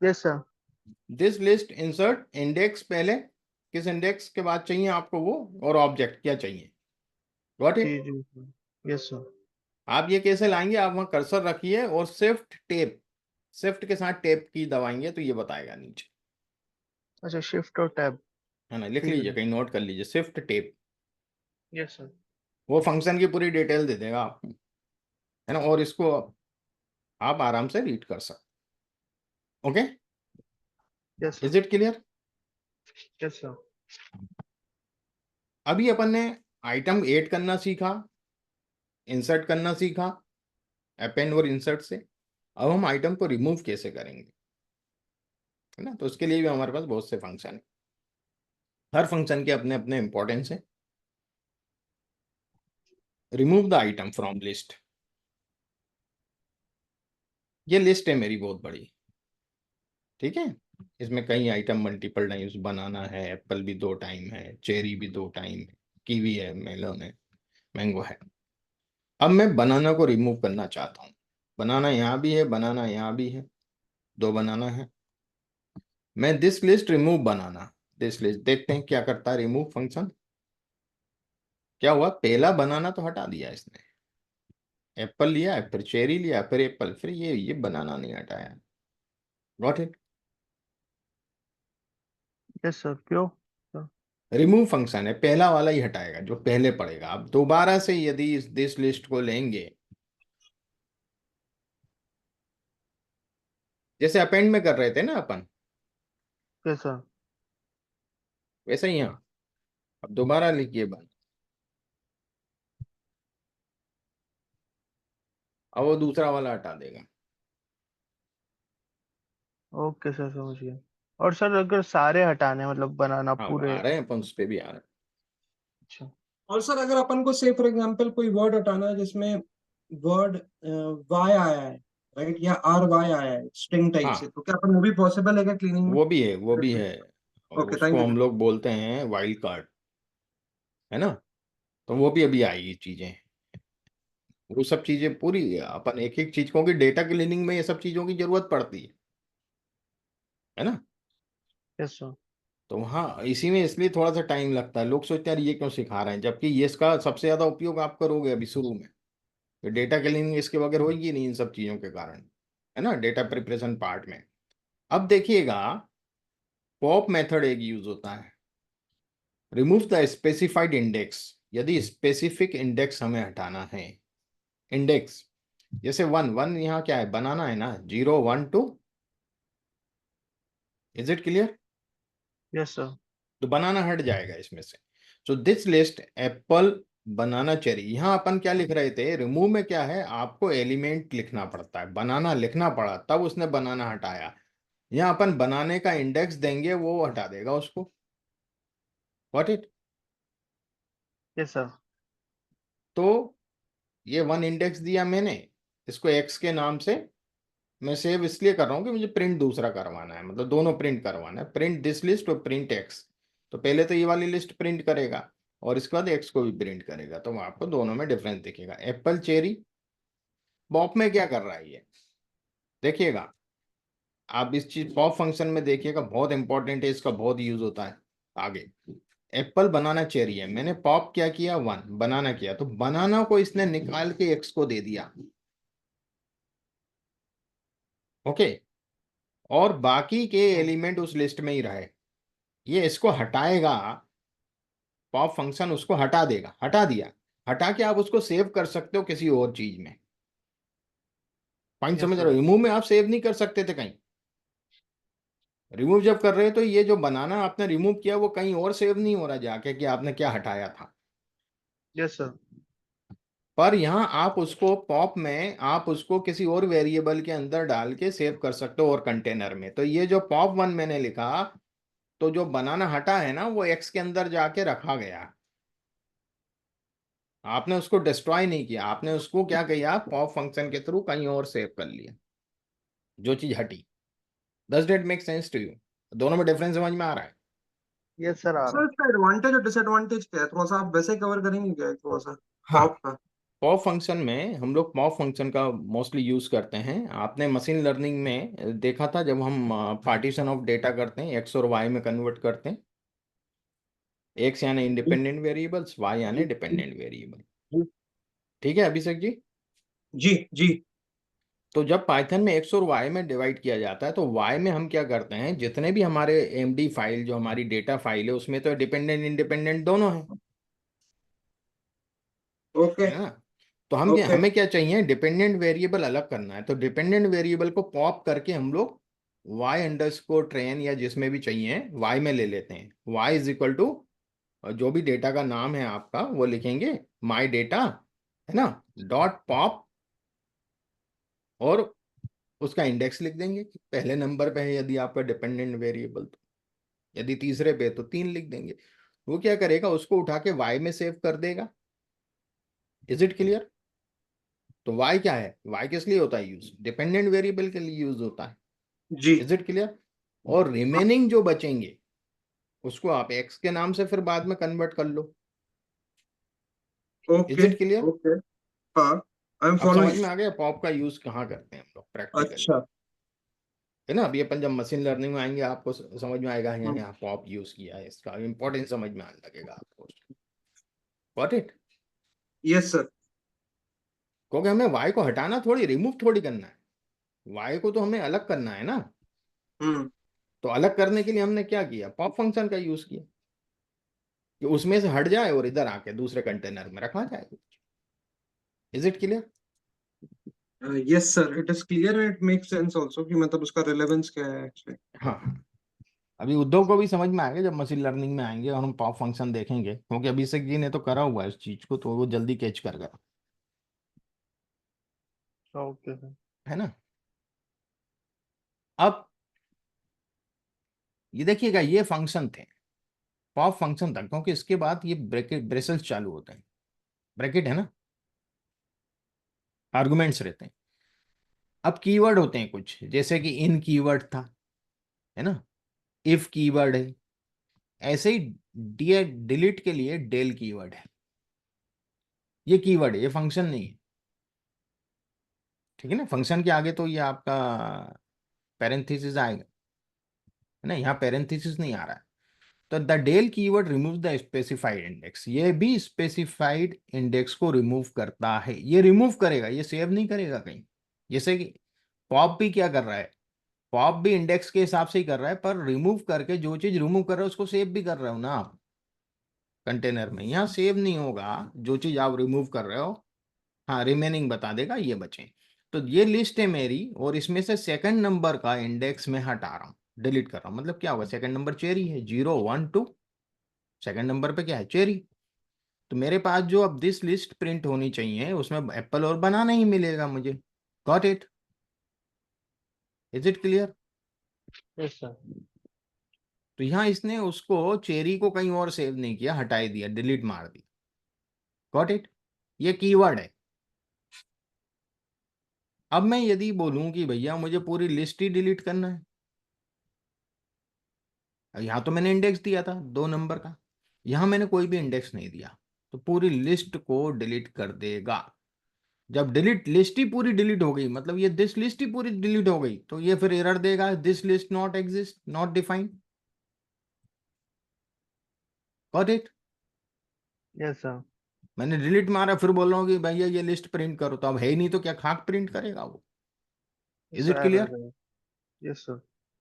yes sir. This list insert index पहले, किस इंडेक्स के बाद चाहिए आपको वो, और ऑब्जेक्ट क्या चाहिए। गॉट जी इट? जी सर। Yes sir. आप ये कैसे लाएंगे, आप वहां कर्सर रखिए और शिफ्ट टेप, शिफ्ट के साथ टेप की दबाएंगे तो ये बताएगा नीचे, अच्छा शिफ्ट और टैब। है ना, लिख ठीक है लीजिए सर। कहीं, नोट कर लीजिए, शिफ्ट टेप। Yes sir. वो फंक्शन की पूरी डिटेल दे देगा आपको, है ना, और इसको आप आराम से रीड कर सकते। Okay? Yes is sir. It clear? Yes sir. अभी अपन ने आइटम ऐड करना सीखा, इंसर्ट करना सीखा अपेंड और इंसर्ट से। अब हम आइटम को रिमूव कैसे करेंगे, है ना, तो उसके लिए भी हमारे पास बहुत से फंक्शन है, हर फंक्शन के अपने अपने इंपॉर्टेंस है। Remove the item from list, ये लिस्ट है मेरी बहुत बड़ी, ठीक है, इसमें कई आइटम मल्टीपल टाइम्स, बनाना है, एप्पल भी 2 टाइम है, चेरी भी 2 टाइम है, कीवी है, मेलन है, मैंगो है। अब मैं बनाना को रिमूव करना चाहता हूँ, बनाना यहाँ भी है, बनाना यहाँ भी है, 2 बनाना है। मैं this list remove banana, this list देखते हैं क्या करता है रिमूव फंक्शन। क्या हुआ, पहला बनाना तो हटा दिया इसने, एप्पल लिया, फिर चेरी लिया, फिर एप्पल, फिर ये बनाना नहीं हटाया। Got it? Yes sir. क्यों सर? रिमूव फंक्शन है, पहला वाला ही हटाएगा जो पहले पड़ेगा। अब दोबारा से यदि इस दिस लिस्ट को लेंगे, जैसे अपेंड में कर रहे थे ना अपन, यस सर। वैसे ही यहाँ अब दोबारा लिखिए बन, अब वो दूसरा वाला हटा देगा। ओके सर समझ गया। और सर अगर सारे हटाने मतलब बनाना हाँ पूरे। आ रहे हैं अपन, उस पे भी आ रहे हैं। अच्छा। और सर अगर अपन को से फॉर एग्जांपल कोई वर्ड हटाना है जिसमें वर्ड वाई आया है, राइट, या आर वाई आया है स्ट्रिंग टाइप से, हाँ, तो क्या अपन वो भी पॉसिबल है क्या क्लीनिंग में? वो भी है, वो भी है। और ओके, थैंक उसको यू हम सर। लोग बोलते हैं वाइल्ड कार्ड, है ना। तो वो भी अभी आएगी चीजें, वो सब चीजें पूरी अपन एक एक चीज, क्योंकि डेटा क्लीनिंग में ये सब चीजों की जरूरत पड़ती है ना। Yes sir. तो वहाँ इसी में इसलिए थोड़ा सा टाइम लगता है, लोग सोचते हैं यार ये क्यों सिखा रहे हैं, जबकि ये इसका सबसे ज्यादा उपयोग आप करोगे अभी शुरू में। तो डेटा क्लीनिंग इसके बगैर होगी नहीं इन सब चीजों के कारण, है ना, डेटा प्रिपरेशन पार्ट में। अब देखिएगा, पॉप मेथड एक यूज होता है, रिमूव द स्पेसिफाइड इंडेक्स। यदि स्पेसिफिक इंडेक्स हमें हटाना है, इंडेक्स जैसे वन वन, यहाँ क्या है, बनाना है ना, 0 1 2। Is it clear? Yes sir. तो बनाना हट जाएगा इसमें से। So this list Apple, banana, cherry. यहाँ अपन क्या लिख रहे थे, रिमूव में क्या है, आपको एलिमेंट लिखना पड़ता है, बनाना लिखना पड़ा तब उसने बनाना हटाया। यहाँ अपन बनाने का इंडेक्स देंगे, वो हटा देगा उसको। What it. Yes sir. तो ये वन इंडेक्स दिया मैंने, इसको एक्स के नाम से मैं सेव इसलिए कर रहा हूँ कि मुझे प्रिंट दूसरा करवाना है, मतलब दोनों प्रिंट करवाना है, प्रिंट दिस लिस्ट और प्रिंट एक्स। तो पहले तो ये वाली लिस्ट प्रिंट करेगा और इसके बाद एक्स को भी प्रिंट करेगा, तो आपको दोनों में डिफरेंस दिखेगा। Apple, cherry. पॉप में क्या कर रहा है ये, देखिएगा आप इस चीज पॉप फंक्शन में देखिएगा, बहुत इंपॉर्टेंट है, इसका बहुत यूज होता है आगे। एप्पल, बनाना, चेरी है, मैंने पॉप क्या किया, वन बनाना किया, तो बनाना को इसने निकाल के एक्स को दे दिया। ओके। और बाकी के एलिमेंट उस लिस्ट में ही रहे। ये इसको हटाएगा, पॉप फंक्शन उसको हटा देगा, हटा दिया, हटा के आप उसको सेव कर सकते हो किसी और चीज में। पॉइंट यस समझ रहे हो, सर। रिमूव में आप सेव नहीं कर सकते थे कहीं। रिमूव जब कर रहे हो तो ये जो बनाना आपने रिमूव किया वो कहीं और सेव नहीं हो रहा जाके कि आपने क्या हटाया था। Yes sir. पर यहाँ आप उसको पॉप में आप उसको किसी और वेरिएबल के अंदर डाल के सेव कर सकते हो और कंटेनर में। तो ये जो पॉप वन मैंने लिखा, तो जो बनाना हटा है ना वो एक्स के अंदर जाके रखा गया। आपने उसको डिस्ट्रॉय नहीं किया, आपने उसको क्या किया, पॉप फंक्शन के थ्रू कहीं और सेव कर लिया जो चीज हटी। Does that make sense to you? दोनों में डिफरेंस समझ में आ रहा है? यस सर, आ रहा सर इसका एडवांटेज और डिसएडवांटेज क्या है, थोड़ा सा आप वैसे कवर करेंगे क्या थोड़ा सा हाँ, पॉप का? पॉप फंक्शन में हम लोग पॉप फंक्शन का मोस्टली यूज करते हैं। आपने मशीन लर्निंग में देखा था जब हम पार्टीशन ऑफ डेटा करते हैं, एक्स और वाई में कन्वर्ट करते हैं। एक्स यानी जी इंडिपेंडेंट वेरिएबल्स, वाई यानी जी जी डिपेंडेंट वेरिएबल। जी ठीक है अभिषेक जी। जी जी। तो जब पाइथन में एक्स और वाई में डिवाइड किया जाता है, तो वाई में हम क्या करते हैं, जितने भी हमारे एमडी फाइल, जो हमारी डेटा फाइल है, उसमें तो डिपेंडेंट इंडिपेंडेंट दोनों है ओके है ना। तो हम क्या, ओके। हमें क्या चाहिए, डिपेंडेंट वेरिएबल अलग करना है। तो डिपेंडेंट वेरिएबल को पॉप करके हम लोग वाई अंडरस्कोर ट्रेन या जिसमें भी चाहिए वाई में ले लेते हैं। वाई इज इक्वल टू जो भी डेटा का नाम है आपका वो लिखेंगे, माई डेटा, है ना, डॉट पॉप, और उसका इंडेक्स लिख देंगे कि पहले नंबर पे है यदि आपका डिपेंडेंट वेरिएबल, तो यदि तीसरे पे तो 3 लिख देंगे। वो क्या करेगा, उसको उठा के वाई में सेव कर देगा। Is it clear? तो वाई क्या है, वाई किस लिए होता है यूज, डिपेंडेंट वेरिएबल के लिए यूज होता है। जी। Is it clear? और रिमेनिंग जो बचेंगे उसको आप एक्स के नाम से फिर बाद में कन्वर्ट कर लो। Is okay it clear? Okay. हाँ, आई एम अब समझ फॉलोइंग। में आ गया पॉप का यूज कहाँ करते हैं हम लोग प्रैक्टिकली, अच्छा। है ना। अभी अपन जब मशीन लर्निंग में आएंगे आपको समझ में आएगा यहाँ हम्म, यहाँ पॉप यूज किया है, इसका इंपॉर्टेंस समझ में आने लगेगा आपको। Got it? Yes sir. क्योंकि हमें वाई को हटाना थोड़ी, रिमूव थोड़ी करना है, वाई को तो हमें अलग करना है ना। हम्म। तो अलग करने के लिए हमने क्या किया, पॉप फंक्शन का यूज किया कि उसमें से हट जाए और इधर आके दूसरे कंटेनर में रखा जाए। Is it clear? Yes sir, it is clear and it makes sense also कि मतलब उसका रिलेवेंस क्या है एक्चुअली। हाँ हाँ। अभी उद्धव को भी समझ में आएगा जब मशीन लर्निंग में आएंगे और हम पॉप फंक्शन देखेंगे, क्योंकि अभिषेक जी ने तो करा हुआ है इस चीज को, तो वो जल्दी कैच कर गया, ओके सर। है ना। अब ये देखिएगा, ये फंक्शन थे, पॉप फंक्शन था, क्योंकि इसके बाद ये ब्रैकेट ब्रेसल्स चालू होते हैं, ब्रैकेट है ना, आर्गुमेंट्स रहते हैं। अब कीवर्ड होते हैं कुछ, जैसे कि इन कीवर्ड था, है ना, इफ कीवर्ड है, ऐसे ही डिलीट के लिए डेल कीवर्ड है। ये कीवर्ड है, ये फंक्शन नहीं है, ठीक है ना। फंक्शन के आगे तो ये आपका पैरेंथेसिस आएगा, है ना, यहाँ पैरेंथेसिस नहीं आ रहा है। तो the del keyword remove the specified index, ये भी स्पेसिफाइड इंडेक्स को रिमूव करता है। ये रिमूव करेगा, ये सेव नहीं करेगा कहीं। जैसे कि पॉप भी क्या कर रहा है, पॉप भी इंडेक्स के हिसाब से ही कर रहा है, पर रिमूव करके जो चीज रिमूव कर रहा है उसको सेव भी कर रहे हो ना आप कंटेनर में। यहाँ सेव नहीं होगा जो चीज आप रिमूव कर रहे हो, हाँ रिमेनिंग बता देगा ये बचे। तो ये लिस्ट है मेरी, और इसमें से सेकंड नंबर का इंडेक्स में हटा रहा हूँ, डिलीट कर रहा हूँ। मतलब क्या होगा, सेकंड नंबर चेरी है, 0 1 2, सेकंड नंबर पे क्या है, चेरी। तो मेरे पास जो अब दिस लिस्ट प्रिंट होनी चाहिए उसमें एप्पल और बनाना ही मिलेगा मुझे। Got it, is it clear. Yes sir. तो यहाँ इसने उसको चेरी को कहीं और सेव नहीं किया, हटा ही दिया, डिलीट मार दिया। गॉट इट, ये कीवर्ड है। अब मैं यदि बोलूं कि भैया मुझे पूरी लिस्ट ही डिलीट करना है, यहाँ तो मैंने इंडेक्स दिया था 2 नंबर का, यहाँ मैंने कोई भी इंडेक्स नहीं दिया, तो पूरी लिस्ट को डिलीट कर देगा। जब डिलीट लिस्ट ही पूरी डिलीट हो गई, मतलब ये दिस लिस्ट ही पूरी डिलीट हो गई, तो ये फिर एरर देगा, this list not exist, not defined. Got it. Yes sir. मैंने डिलीट मारा, फिर बोल रहा हूँ कि भैया ये लिस्ट प्रिंट करो, तो अब है ही नहीं, तो क्या खाक प्रिंट करेगा वो। Is it sir error clear. देगा। Yes sir.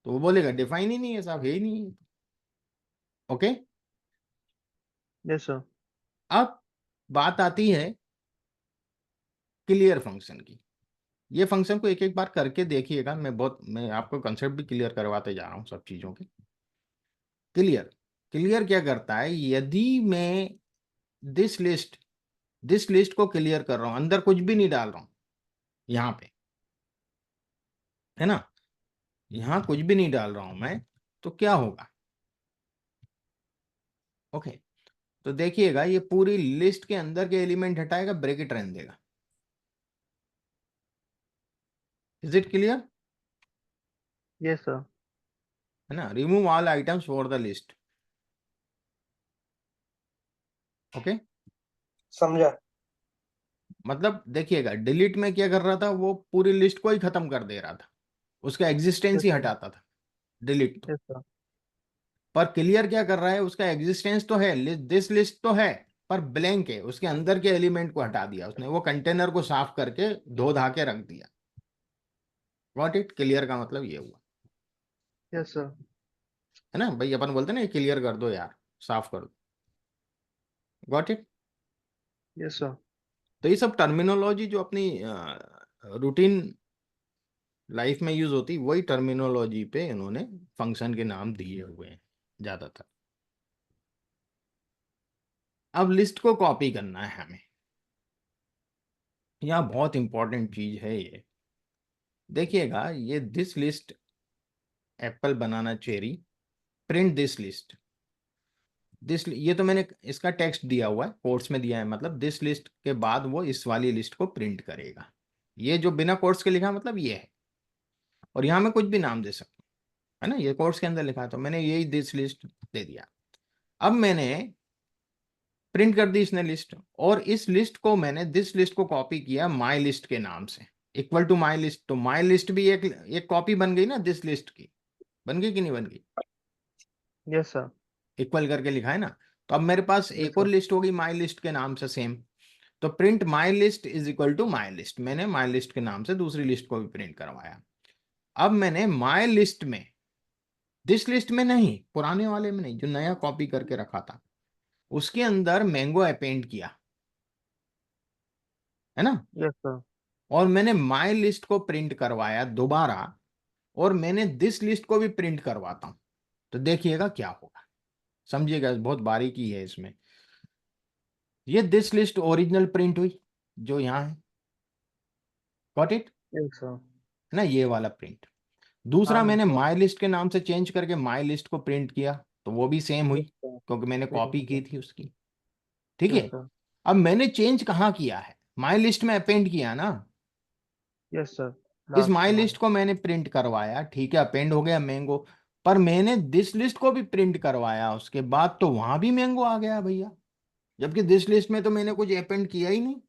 तो वो बोलेगा डिफाइन ही नहीं है साहब, है ही नहीं है। ओके। Yes sir. अब बात आती है क्लियर फंक्शन की। ये फंक्शन को एक एक बार करके देखिएगा, मैं आपको कंसेप्ट भी क्लियर करवाते जा रहा हूँ सब चीजों के। क्लियर, क्लियर क्या करता है, यदि मैं दिस लिस्ट दिस लिस्ट को क्लियर कर रहा हूं, अंदर कुछ भी नहीं डाल रहा हूं यहाँ पे, है ना, यहाँ कुछ भी नहीं डाल रहा हूं मैं, तो क्या होगा। ओके, तो देखिएगा ये पूरी लिस्ट के अंदर के एलिमेंट हटाएगा, ब्रैकेट रहने देगा। Is it clear. Yes sir. है ना, remove all items for the list. Okay, समझा। मतलब देखिएगा डिलीट में क्या कर रहा था, वो पूरी लिस्ट को ही खत्म कर दे रहा था, उसका एग्जिस्टेंस यस ही सर। हटाता था डिलीट तो। Yes sir. पर क्लियर क्या कर रहा है, उसका एग्जिस्टेंस तो है, दिस लिस्ट तो है, पर ब्लैंक है, उसके अंदर के एलिमेंट को हटा दिया उसने, वो कंटेनर को साफ करके धो धा के रख दिया। गॉट इट, क्लियर का मतलब ये हुआ, यस सर। है ना भाई, अपन बोलते हैं ना क्लियर कर दो यार, साफ कर दो। Got it. Yes sir. तो ये सब टर्मिनोलॉजी जो अपनी रूटीन लाइफ में यूज होती, वही टर्मिनोलॉजी पे इन्होंने फंक्शन के नाम दिए हुए हैं ज्यादातर। अब लिस्ट को कॉपी करना है हमें, यहाँ बहुत इंपॉर्टेंट चीज है ये। देखिएगा ये this list apple banana cherry, print this list, ये तो मैंने इसका टेक्स्ट दिया हुआ है, कोट्स में दिया है, मतलब दिस लिस्ट के बाद वो इस वाली लिस्ट को प्रिंट करेगा। ये जो बिना कोट्स के लिखा है, मतलब ये है, और यहाँ मैं कुछ भी नाम दे सकता हूँ, है ना, ये कोट्स के अंदर लिखा है, तो मैंने यही दिस लिस्ट दे दिया। अब मैंने प्रिंट कर दी इसने लिस्ट, और इस लिस्ट को मैंने दिस लिस्ट को कॉपी किया माई लिस्ट के नाम से, इक्वल टू माई लिस्ट। तो माई लिस्ट भी एक कॉपी बन गई ना दिस लिस्ट की, बन गई कि नहीं बन गई, यस सर। इक्वल करके लिखा है ना। तो अब मेरे पास यस एक और सर। लिस्ट होगी माई लिस्ट के नाम से सेम, तो print my list is equal to my list, मैंने माई लिस्ट के नाम से दूसरी लिस्ट को भी प्रिंट करवाया। अब मैंने माई लिस्ट में, दिस लिस्ट में नहीं, पुराने वाले में नहीं, जो नया कॉपी करके रखा था उसके अंदर मैंगो अपेंड किया, है ना, यस सर। और मैंने माई लिस्ट को प्रिंट करवाया दोबारा, और मैंने दिस लिस्ट को भी प्रिंट करवाता हूं, तो देखिएगा क्या होगा, समझिएगा, बहुत बारीकी है इसमें। ये दिस लिस्ट ओरिजिनल प्रिंट हुई जो यहाँ है, गॉट इट, यस सर। है ना, ये वाला प्रिंट। हाँ दूसरा मिल मैंने गया। माई लिस्ट के नाम से चेंज करके माई लिस्ट को प्रिंट किया, तो वो भी सेम हुई, यस सर। क्योंकि मैंने यस कॉपी की सर। थी उसकी। ठीक यस है, सर। अब मैंने चेंज कहाँ किया है, माई लिस्ट में अपेंड किया ना, यस सर। इस लास्ट माई वन। लिस्ट को मैंने प्रिंट करवाया, ठीक है, अपेंड हो गया मैंगो, पर मैंने दिस लिस्ट को भी प्रिंट करवाया उसके बाद, तो वहां भी मैंगो आ गया भैया, जबकि दिस लिस्ट में तो मैंने कुछ अपेंड किया ही नहीं।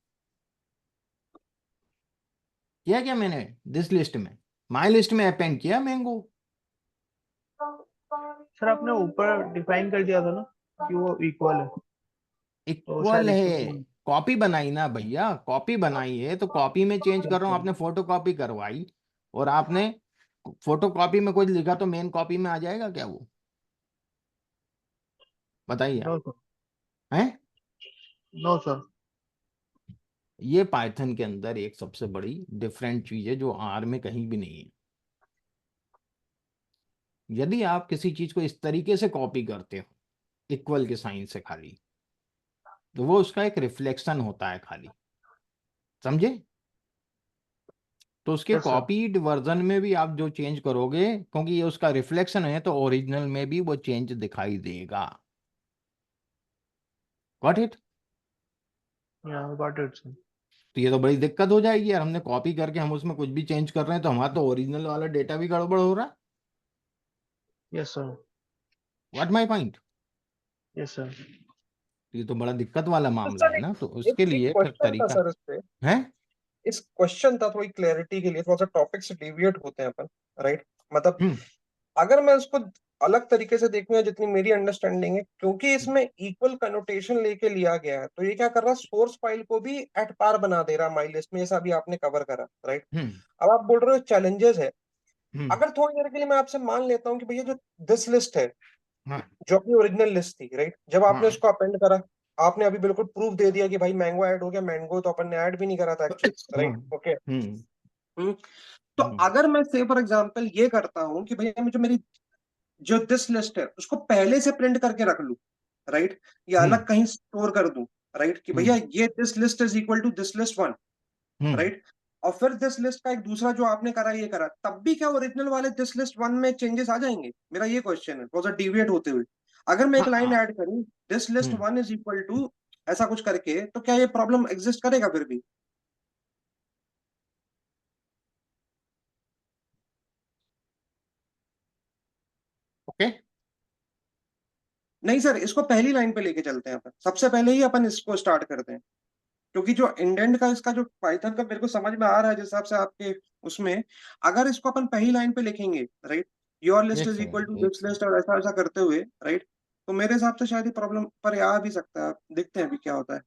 किया क्या मैंने दिस लिस्ट में? माई लिस्ट में अपेंड किया मैंगो। सर आपने ऊपर डिफाइन कर दिया था ना कि वो इक्वल है, तो इक्वल शायद है, इक्वल होना। कॉपी बनाई ना भैया, कॉपी बनाई है तो कॉपी में चेंज कर रहा हूँ, आपने फोटो कॉपी करवाई और आपने फोटो कॉपी में कुछ लिखा तो मेन कॉपी में आ जाएगा क्या वो? बताइए नो आप। सर। हैं? No sir. ये पाइथन के अंदर एक सबसे बड़ी डिफरेंट चीज है जो आर में कहीं भी नहीं है। यदि आप किसी चीज को इस तरीके से कॉपी करते हो इक्वल के साइन से खाली, तो वो उसका एक रिफ्लेक्शन होता है खाली, समझे? तो उसके यस सर। कॉपीड वर्जन में भी आप जो चेंज करोगे, क्योंकि ये उसका रिफ्लेक्शन है, तो ओरिजिनल में भी वो चेंज दिखाई देगा। Got it? या गॉट इट सर। तो ये तो बड़ी दिक्कत हो जाएगी यार, हमने कॉपी करके हम उसमें कुछ भी चेंज कर रहे हैं तो हमारा तो ओरिजिनल वाला डेटा भी गड़बड़ हो रहा है। Yes sir. What my point? Yes sir. ये तो बड़ा दिक्कत वाला तो मामला सर है एक ना, तो एक उसके एक लिए फिर क्वेश्चन था तरीका सर इस पे। है। इस क्वेश्चन था थोड़ी क्लैरिटी के लिए, थोड़ा सा टॉपिक से डिविएट होते हैं अपन, राइट? मतलब हम्म। अगर मैं उसको अलग तरीके से देखूं, या जितनी मेरी अंडरस्टैंडिंग है, क्योंकि इसमें इक्वल कनोटेशन लेके लिया गया है, तो ये क्या कर रहा है, सोर्स फाइल को भी एट पार बना दे रहा है माई लिस्ट में, जैसा अभी आपने कवर करा, राइट? हम्म। अब आप बोल रहे हो चैलेंजेस है। हम्म। अगर थोड़ी देर के लिए मैं आपसे मान लेता हूँ कि भैया जो दिस लिस्ट है, हाँ। जो अपनी ओरिजिनल लिस्ट थी, राइट, जब आपने हाँ। उसको अपेंड करा, आपने अभी बिल्कुल प्रूफ दे दिया कि भाई मैंगो ऐड हो गया। मैंगो तो अपन ने ऐड भी नहीं करा था एक्चुअली, हाँ। राइट? ओके। हम्म। तो हम्म। अगर मैं से फॉर एग्जांपल ये करता हूँ कि भैया मैं जो मेरी जो दिस लिस्ट है उसको पहले से प्रिंट करके रख लूं, राइट, या हम्म। अलग कहीं स्टोर कर दूं, राइट, कि भैया हम्म। ये this list is equal to this list one, hmm. Right, और फिर दिस लिस्ट का एक दूसरा जो आपने करा ये करा, तब भी क्या ओरिजिनल वाले दिस लिस्ट वन में चेंजेस आ जाएंगे? मेरा ये क्वेश्चन है, थोड़ा सा डिविएट होते हुए। अगर मैं एक लाइन हाँ। ऐड करूं, this list hmm. One is equal to ऐसा कुछ करके, तो क्या ये प्रॉब्लम एग्जिस्ट करेगा फिर भी? ओके। नहीं सर, इसको पहली लाइन पे लेके चलते हैं अपन, सबसे पहले ही अपन इसको स्टार्ट करते हैं, क्योंकि जो इंडेंट का इसका जो पाइथन का मेरे को समझ में आ रहा है जिस हिसाब से आपके उसमें, अगर इसको अपन पहली लाइन पे लिखेंगे, राइट, योर लिस्ट एक इज इक्वल टू सेकंड, एक दिस सेकंड। लिस्ट, और ऐसा ऐसा करते हुए, राइट, तो मेरे हिसाब से शायद ये प्रॉब्लम पर आ भी सकता है। देखते हैं अभी क्या होता है।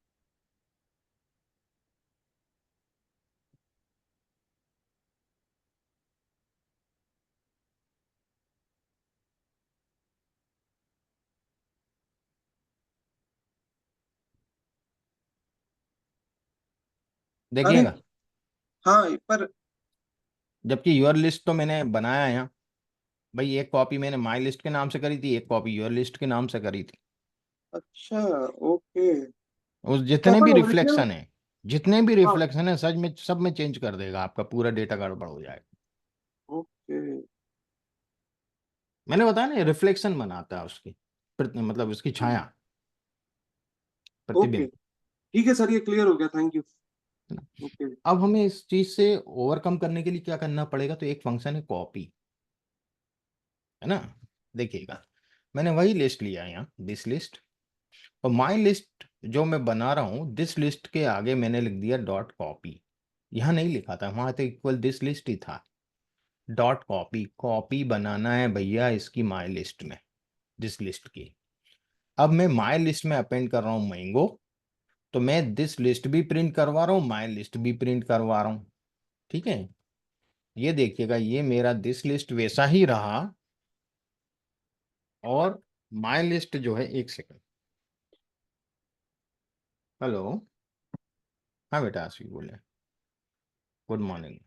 अरे देखिएगा, हाँ, पर जबकि यूर लिस्ट तो मैंने बनाया है यहाँ भाई, एक कॉपी मैंने माई लिस्ट के नाम से करी थी, एक कॉपी यूर लिस्ट के नाम से करी थी। अच्छा, ओके। उस क्या जितने भी अपन ओरिजिनल, रिफ्लेक्शन है, जितने भी हाँ, रिफ्लेक्शन है सच में सब में चेंज कर देगा, आपका पूरा डेटा गड़बड़ हो जाएगा। ओके मैंने बताया ना, रिफ्लेक्शन बनाता है उसकी मतलब उसकी छाया, ओके, प्रतिबिंब। ठीक है सर, ये क्लियर हो गया, थैंक यू। है ना? ओके। अब हमें इस चीज से ओवरकम करने के लिए क्या करना पड़ेगा, तो एक फंक्शन है कॉपी, है ना? देखिएगा, मैंने वही लिस्ट लिया है यहाँ, दिस लिस्ट, और माई लिस्ट जो मैं बना रहा हूँ, दिस लिस्ट के आगे मैंने लिख दिया डॉट कॉपी। यहाँ नहीं लिखा था, वहां तो इक्वल दिस लिस्ट ही था। डॉट कॉपी, कॉपी बनाना है भैया इसकी माई लिस्ट में, दिस लिस्ट की। अब मैं माई लिस्ट में अपेंड कर रहा हूँ मैंगो, तो मैं दिस लिस्ट भी प्रिंट करवा रहा हूँ, माई लिस्ट भी प्रिंट करवा रहा हूँ। ठीक है, ये देखिएगा, ये मेरा दिस लिस्ट वैसा ही रहा, और माई लिस्ट जो है, एक सेकंड। हेलो। हाँ बेटा, आशी बोले, गुड मॉर्निंग।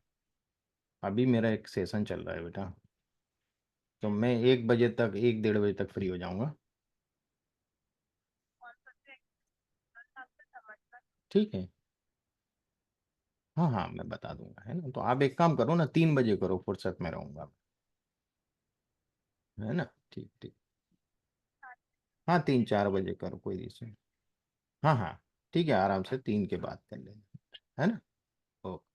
अभी मेरा एक सेशन चल रहा है बेटा, तो मैं 1 बजे तक, 1 डेढ़ बजे तक फ्री हो जाऊंगा। ठीक है। हाँ हाँ, मैं बता दूंगा, है ना? तो आप एक काम करो ना, 3 बजे करो, फुर्सत में रहूंगा, है ना? ठीक ठीक। हाँ, 3 4 बजे करो, कोई रीजन। हाँ हाँ, ठीक है, आराम से 3 के बाद कर लेना, है ना? ओके।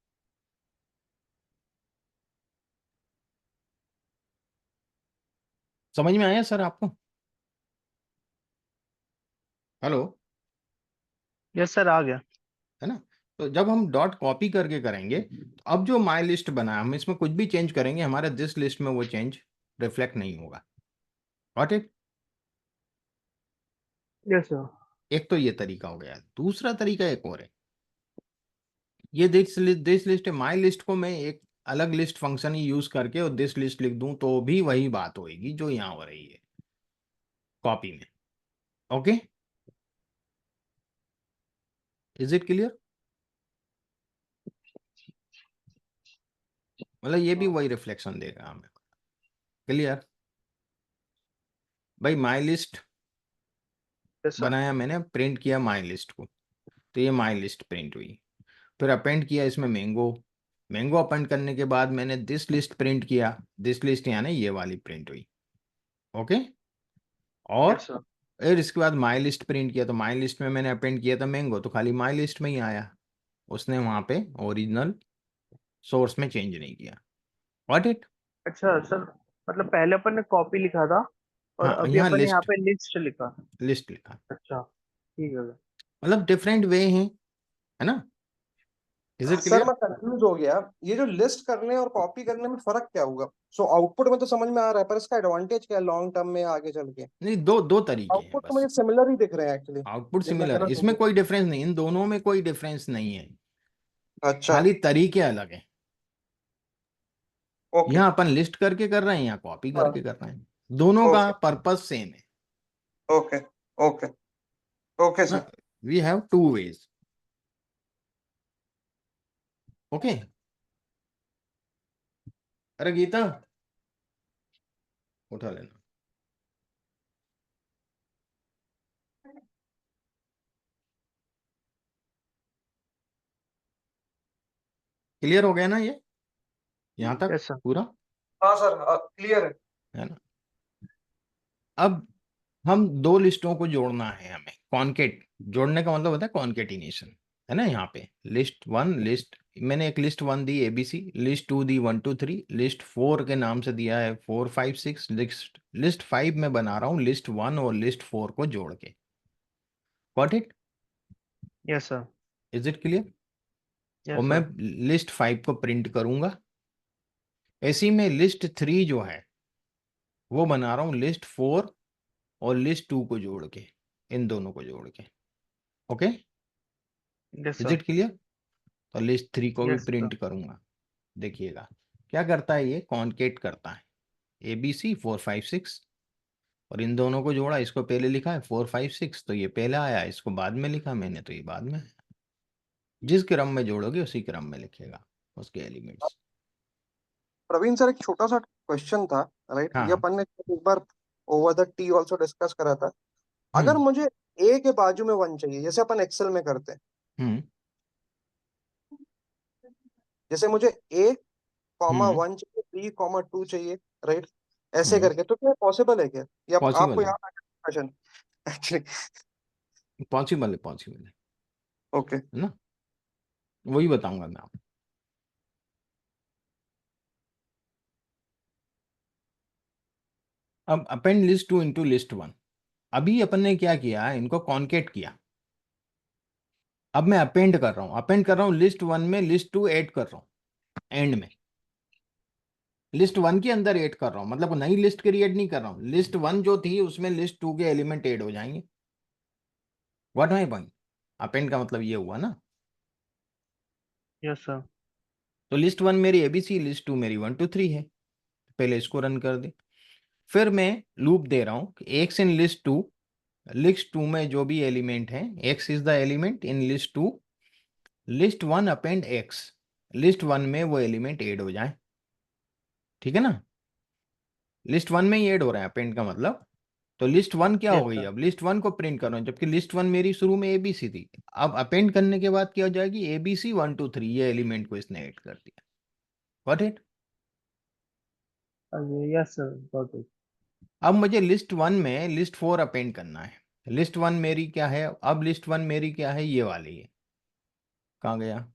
समझ में आया सर आपको? हेलो? यस सर, आ गया। है ना? तो जब हम डॉट कॉपी करके करेंगे, तो अब जो माई लिस्ट बना है, हम इसमें कुछ भी चेंज करेंगे, हमारे दिस लिस्ट में वो चेंज रिफ्लेक्ट नहीं होगा। Got it? Yes sir. एक तो ये तरीका हो गया। दूसरा तरीका एक और है, ये दिस लिस्ट है, माई लिस्ट को मैं एक अलग लिस्ट फंक्शन ही यूज करके और दिस लिस्ट लिख दूं तो भी वही बात होगी जो यहां हो रही है कॉपी में। Okay, is it clear? मतलब ये भी वही रिफ्लेक्शन देगा हमें। क्लियर? भाई माई लिस्ट यस सर। बनाया मैंने, प्रिंट किया माई लिस्ट को, तो ये माई लिस्ट प्रिंट हुई। फिर अपेंड किया इसमें मैंगो, मैंगो अपेंड करने के बाद मैंने दिस लिस्ट प्रिंट किया, दिस लिस्ट यानी ये वाली प्रिंट हुई। ओके, और यस सर। फिर इसके बाद माई लिस्ट प्रिंट किया, तो माई लिस्ट में मैंने अपेंड किया था मैंगो, तो खाली माई लिस्ट में ही आया, उसने वहां पे ओरिजिनल सोर्स में चेंज नहीं किया। What it? अच्छा सर, मतलब पहले अपन ने कॉपी लिखा था और हाँ, अभी यहाँ अपन ने यहाँ लिस्ट, पे लिस्ट लिखा। लिस्ट लिखा। अच्छा, ठीक है। मतलब डिफरेंट वे हैं, है ना? Is it sir clear? मैं कंफ्यूज हो गया, ये जो लिस्ट करने और कॉपी करने में फर्क क्या होगा? सो आउटपुट में तो समझ में आ रहा है, पर इसका एडवांटेज क्या है लॉन्ग टर्म में आगे चल के? नहीं, दो दो तरीके हैं आउटपुट तो बस। मुझे सिमिलर ही दिख रहे हैं एक्चुअली। आउटपुट जितना सिमिलर है, गलत हो इसमें गया। कोई डिफरेंस नहीं, इन दोनों में कोई डिफरेंस नहीं है, अच्छा। खाली तरीके अलग हैं। ओके। यहाँ अपन लिस्ट करके कर रहे हैं, यहाँ कॉपी हाँ। करके कर रहे हैं, दोनों का ओके। पर्पस सेम है ओके। ओके। ओके ना। Sir. We have two ways. Okay, अरे गीता उठा लेना। क्लियर हो गया ना ये, यहाँ तक यस सर। पूरा? हाँ सर, क्लियर है। है ना? अब हम दो लिस्टों को जोड़ना है हमें, कॉन्केट, जोड़ने का मतलब होता है कॉन्केटिनेशन, है ना? यहाँ पे लिस्ट वन, लिस्ट, मैंने एक लिस्ट वन दी एबीसी, लिस्ट टू दी 1 2 3, लिस्ट फोर के नाम से दिया है 4 5 6, लिस्ट लिस्ट फाइव में बना रहा हूँ लिस्ट वन और लिस्ट फोर को जोड़ के। Got it? Yes sir. Is it clear? और यस मैं सर। लिस्ट फाइव को प्रिंट करूंगा, ऐसी में लिस्ट थ्री जो है वो बना रहा हूँ लिस्ट फोर और लिस्ट टू को जोड़ के, इन दोनों को जोड़ के। Okay, yes is sir. It clear? तो लिस्ट थ्री को भी यस सर। प्रिंट करूंगा। देखिएगा क्या करता है, ये कॉन्केट करता है ए बी सी 4 5 6, और इन दोनों को जोड़ा, इसको पहले लिखा है 4 5 6, तो ये पहला आया, इसको बाद में लिखा मैंने तो ये बाद में आया। जिस क्रम में जोड़ोगे उसी क्रम में लिखेगा उसके एलिमेंट्स। प्रवीण सर, एक छोटा सा क्वेश्चन था, राइट? ये हाँ। अपन ने एक बार over the T also discuss करा था। अगर हम्म। मुझे ए के बाजू में वन चाहिए, जैसे अपन एक्सेल में करते हैं, हम्म। जैसे मुझे ए कॉमा हम्म। वन चाहिए, बी कॉमा टू चाहिए, राइट? ऐसे हम्म। करके तो क्या पॉसिबल है क्या? या आपको पॉसिबल है, याद आ गया क्वेश्चन एक्चुअली? पॉसिबल है, पॉसिबल ओके। है ना? वही बताऊंगा मैं आपको। अब append list two into list one, अभी अपन ने क्या किया, इनको कॉन्केट किया। अब मैं अपेंड कर रहा हूं, अपेंड कर रहा हूं लिस्ट वन में लिस्ट टू ऐड कर रहा हूं एंड में, लिस्ट वन के अंदर ऐड कर रहा हूं, मतलब नई लिस्ट क्रिएट नहीं कर रहा हूं, लिस्ट वन जो थी उसमें लिस्ट टू के एलिमेंट ऐड हो जाएंगे। What my point? अपेंड का मतलब ये हुआ ना। Yes sir. तो लिस्ट वन मेरी एबीसी, लिस्ट टू मेरी 1 2 3 है, पहले इसको रन कर दे। फिर मैं लूप दे रहा हूं कि x in list two, list two में जो भी एलिमेंट है, x is the element in list two, list one append x, list one में वो एलिमेंट ऐड हो जाए। ठीक है ना? लिस्ट वन में ही ऐड हो रहा है अपेंड का मतलब। तो लिस्ट वन क्या हो यस गई, सर। अब लिस्ट वन को प्रिंट कर रहा हूं, जबकि लिस्ट वन मेरी शुरू में एबीसी थी। अब अपेंड करने के बाद क्या हो जाएगी, एबीसी 1 2 3, ये एलिमेंट को इसने ऐड कर दिया। Got it? Yes sir, got it. अब मुझे लिस्ट वन में लिस्ट फोर अपेंड करना है। लिस्ट वन मेरी क्या है, अब लिस्ट वन मेरी क्या है, ये वाली है। कहाँ गया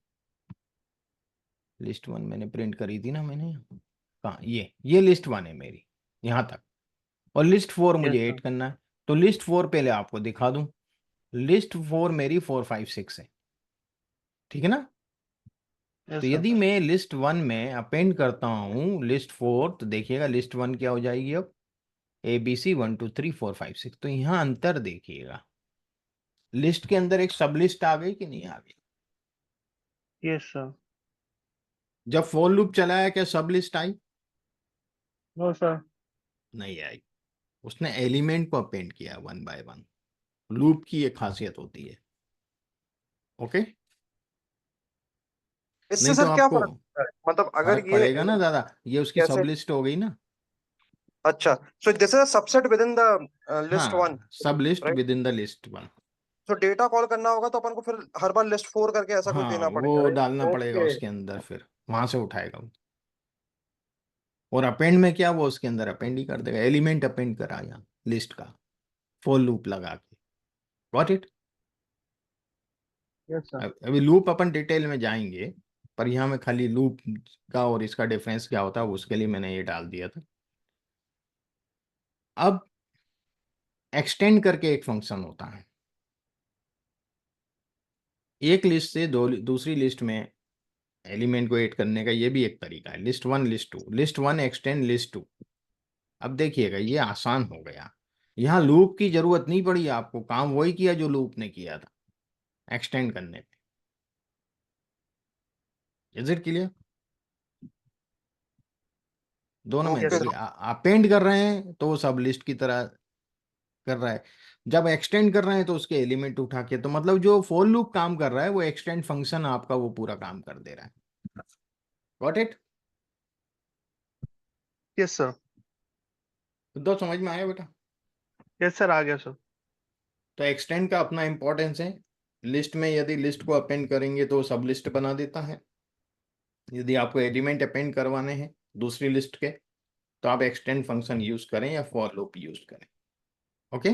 लिस्ट वन, मैंने प्रिंट करी थी ना मैंने, कहाँ, ये लिस्ट वन है मेरी, यहाँ तक। और लिस्ट 4 यस मुझे सर। ऐड करना है। तो लिस्ट 4 पहले आपको दिखा दूं। लिस्ट 4 मेरी 4 5 6 है, ठीक है ना। तो यस सर। यदि मैं लिस्ट 1 में अपेंड करता हूँ लिस्ट 4, तो देखिएगा लिस्ट 1 क्या हो जाएगी अब, ABC 1 2 3 4 5 6। तो यहाँ अंतर देखिएगा, लिस्ट के अंदर एक सब लिस्ट आ गई कि नहीं आ गई। Yes sir. जब फॉर लूप चलाया क्या सब लिस्ट आई? No sir. नहीं आई। उसने एलिमेंट को अपेंड किया वन बाय वन। लूप की एक खासियत होती है। ओके। इससे नहीं तो सर क्या आपको फर्क पड़ता है, मतलब अगर फर्क ये पड़ेगा ना दादा, ये उसकी सब कैसे? लिस्ट हो गई ना। अच्छा, so this is a subset with in the list one, हाँ, सब list right? With in the list 1। तो डेटा कॉल करना होगा तो अपन को फिर हर बार लिस्ट 4 करके ऐसा कुछ हाँ, देना पड़ेगा, वो राइट? डालना पड़ेगा ओके। उसके अंदर, फिर वहां से उठाएगा वो। और अपेंड में क्या, वो उसके अंदर अपेंड ही कर देगा, एलिमेंट अपेंड करा यहाँ लिस्ट का, फॉर लूप लगा के। Got it. Yes sir. अभी लूप अपन डिटेल में जाएंगे, पर यहाँ में खाली लूप का और इसका डिफरेंस क्या होता है उसके लिए मैंने ये डाल दिया था। अब एक्सटेंड करके एक फंक्शन होता है, एक लिस्ट से दूसरी लिस्ट में एलिमेंट को ऐड करने का। ये भी एक तरीका है, list 1 list 2, list 1 extend list 2। अब देखिएगा ये आसान हो गया, यहाँ लूप की जरूरत नहीं पड़ी, आपको काम वही किया जो लूप ने किया था एक्सटेंड करने पे। Is it clear? दोनों में यस ओके। देखिए, सर। अपेंड कर रहे हैं तो वो सब लिस्ट की तरह कर रहा है, जब एक्सटेंड कर रहे हैं तो उसके एलिमेंट उठा के, तो मतलब जो फॉर लूप काम कर रहा है वो एक्सटेंड फंक्शन आपका वो पूरा काम कर दे रहा है। Got it? Yes sir. तो समझ में आया बेटा? यस सर, आ गया सर। तो एक्सटेंड का अपना इंपॉर्टेंस है। लिस्ट में यदि लिस्ट को अपेंड करेंगे तो सब लिस्ट बना देता है। यदि आपको एलिमेंट अपेंड करवाने हैं दूसरी लिस्ट के, तो आप एक्सटेंड फंक्शन यूज करें या फॉर लूप यूज करें। ओके।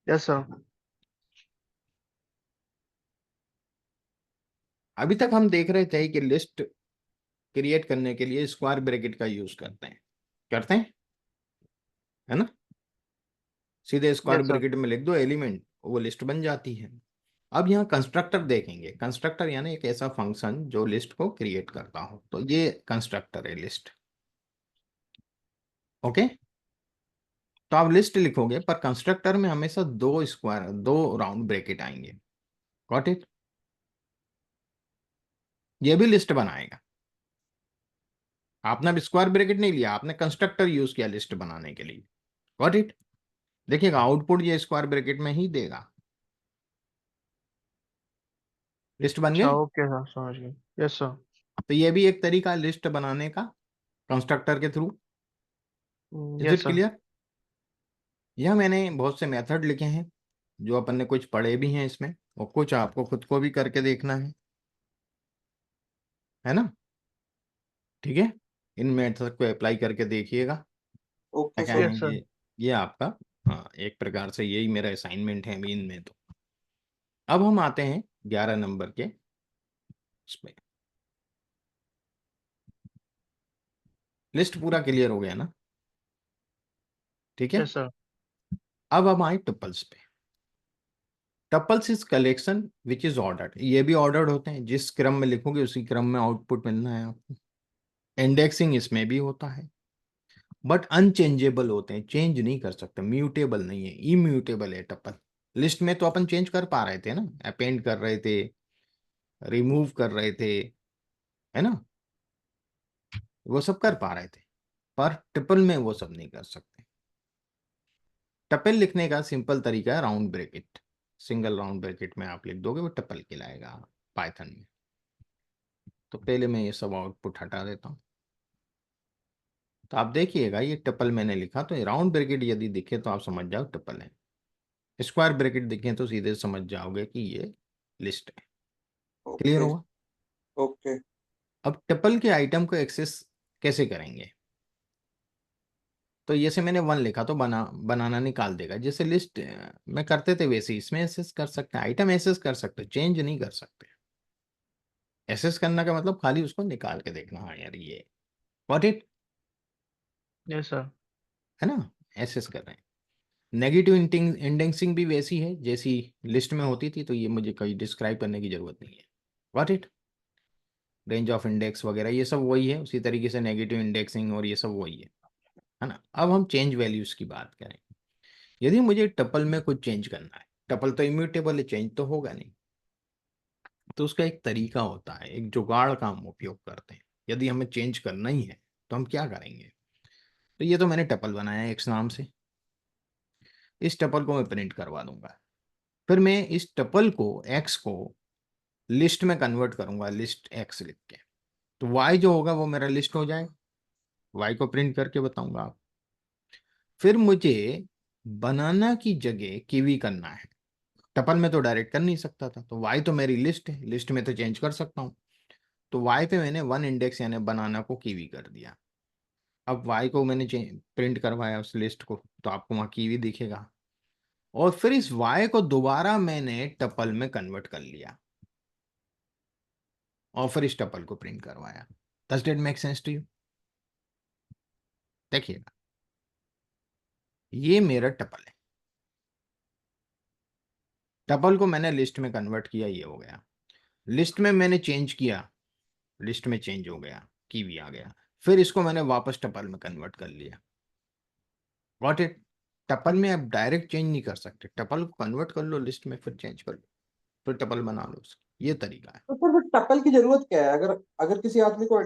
Yes sir. अभी तक हम देख रहे थे कि लिस्ट क्रिएट करने के लिए स्क्वायर ब्रैकेट का यूज करते हैं, है ना। सीधे स्क्वायर यस सर। ब्रैकेट में लिख दो एलिमेंट, वो लिस्ट बन जाती है। अब यहाँ कंस्ट्रक्टर देखेंगे, कंस्ट्रक्टर यानी एक ऐसा फंक्शन जो लिस्ट को क्रिएट करता हो, तो ये कंस्ट्रक्टर है लिस्ट। ओके। तो आप लिस्ट लिखोगे पर कंस्ट्रक्टर में हमेशा दो राउंड ब्रैकेट आएंगे। Got it? ये भी लिस्ट बनाएगा। आपने अब स्क्वायर ब्रैकेट नहीं लिया, आपने कंस्ट्रक्टर यूज किया लिस्ट बनाने के लिए। Got it? देखिएगा आउटपुट ये स्क्वायर ब्रैकेट में ही देगा। लिस्ट बन अच्छा, गई। ओके सर, समझ गए। Yes sir. तो ये भी एक तरीका है लिस्ट बनाने का, कंस्ट्रक्टर के through. Is yes it sir. Clear? यह मैंने बहुत से मेथड लिखे हैं जो अपन ने कुछ पढ़े भी हैं इसमें, और कुछ आपको खुद को भी करके देखना है ना। ठीक है, इन मेथड को अप्लाई करके देखिएगा। क्या ओके क्या सर। है यस सर। ये आपका, हाँ, एक प्रकार से यही मेरा असाइनमेंट है अभी इनमें। तो अब हम आते हैं 11 नंबर के उसमें। लिस्ट पूरा क्लियर हो गया ना? ठीक है। Yes sir. अब हम आए टपल्स पे। Tuples is collection which is ordered, ये भी ऑर्डर्ड होते हैं, जिस क्रम में लिखोगे उसी क्रम में आउटपुट मिलना है आपको। इंडेक्सिंग इसमें भी होता है, बट अनचेंजेबल होते हैं, चेंज नहीं कर सकते, म्यूटेबल नहीं है, इम्यूटेबल है टपल। लिस्ट में तो अपन चेंज कर पा रहे थे ना, अपेंड कर रहे थे, रिमूव कर रहे थे, है ना, वो सब कर पा रहे थे, पर ट्रिपल में वो सब नहीं कर सकते। टपल लिखने का सिंपल तरीका है round bracket, single round bracket में आप लिख दोगे वो टपल कहलाएगा पाइथन में। तो पहले मैं ये सब आउटपुट हटा देता हूँ। तो आप देखिएगा ये टपल मैंने लिखा, तो राउंड ब्रैकेट यदि दिखे तो आप समझ जाओ टपल है, स्क्वायर ब्रैकेट दिखे तो सीधे समझ जाओगे कि ये लिस्ट है। Clear okay. हुआ? ओके। अब टपल के आइटम को एक्सेस कैसे करेंगे? तो जैसे मैंने 1 लिखा तो बनाना निकाल देगा, जैसे लिस्ट में करते थे वैसे इसमें एसेस कर सकते हैं, आइटम एसेस कर सकते, चेंज नहीं कर सकते। एसेस करने का मतलब खाली उसको निकाल के देखना, हाँ यार ये, व्हाट इट, यस सर। है ना। एसेस कर रहे हैं। नेगेटिव इंडेक्सिंग भी वैसी है जैसी लिस्ट में होती थी, तो ये मुझे कहीं डिस्क्राइब करने की जरूरत नहीं है। Got it? Range of index वगैरह ये सब वही है, उसी तरीके से नेगेटिव इंडेक्सिंग और ये सब वही है ना। अब हम चेंज वैल्यूज की बात करें। यदि मुझे टपल में कुछ चेंज करना है, टपल तो इम्यूटेबल है, चेंज तो होगा नहीं, तो उसका एक तरीका होता है, एक जुगाड़ का हम उपयोग करते हैं। यदि हमें चेंज करना ही है तो हम क्या करेंगे? तो ये तो मैंने टपल बनाया है एक्स नाम से, इस टपल को मैं प्रिंट करवा दूंगा। फिर मैं इस टपल को एक्स को लिस्ट में कन्वर्ट करूंगा, लिस्ट एक्स लिख के। तो वाई जो होगा वो मेरा लिस्ट हो जाएगा, वाई को प्रिंट करके बताऊंगा आप। फिर मुझे बनाना की जगह कीवी करना है। टपल में तो डायरेक्ट कर नहीं सकता था, तो वाई तो मेरी लिस्ट है, लिस्ट में तो चेंज कर सकता हूँ। तो वाई पे मैंने वन इंडेक्स यानी बनाना को कीवी कर दिया। अब वाई को मैंने प्रिंट करवाया उस लिस्ट को, तो आपको वहां कीवी दिखेगा। और फिर इस वाई को दोबारा मैंने टपल में कन्वर्ट कर लिया और फिर इस टपल को प्रिंट करवाया। Does that make sense to you? देखिएगा, ये मेरा टपल है, टपल को मैंने लिस्ट में कन्वर्ट किया, ये हो गया। लिस्ट में मैंने चेंज किया, लिस्ट में चेंज हो गया, कीवी आ गया। फिर इसको मैंने वापस टपल में कन्वर्ट कर लिया। Got it? टपल में आप डायरेक्ट चेंज नहीं कर सकते, टपल को कन्वर्ट कर लो लिस्ट में, फिर चेंज कर लो, फिर टपल बना लो उसकी। ये तरीका है। तो फिर टपल की जरूरत क्या है? अगर अगर किसी आदमी को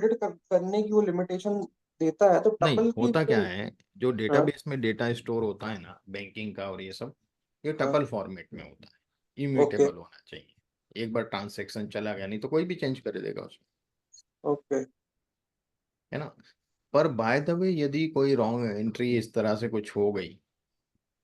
करने की वो लिमिटेशन देता है तो नहीं, टपल की होता क्या फिर। है, जो हाँ डेटाबेस में डेटा स्टोर होता है ना बैंकिंग का और ये सब, ये हाँ। टपल फॉर्मेट में होता है, ओके इम्यूटेबल होना चाहिए। एक बार ट्रांसैक्शन चला गया, नहीं तो कोई भी चेंज कर देगा उसमें, ओके। है ना। पर बाय द वे यदि कोई रॉन्ग एंट्री इस तरह से कुछ हो गई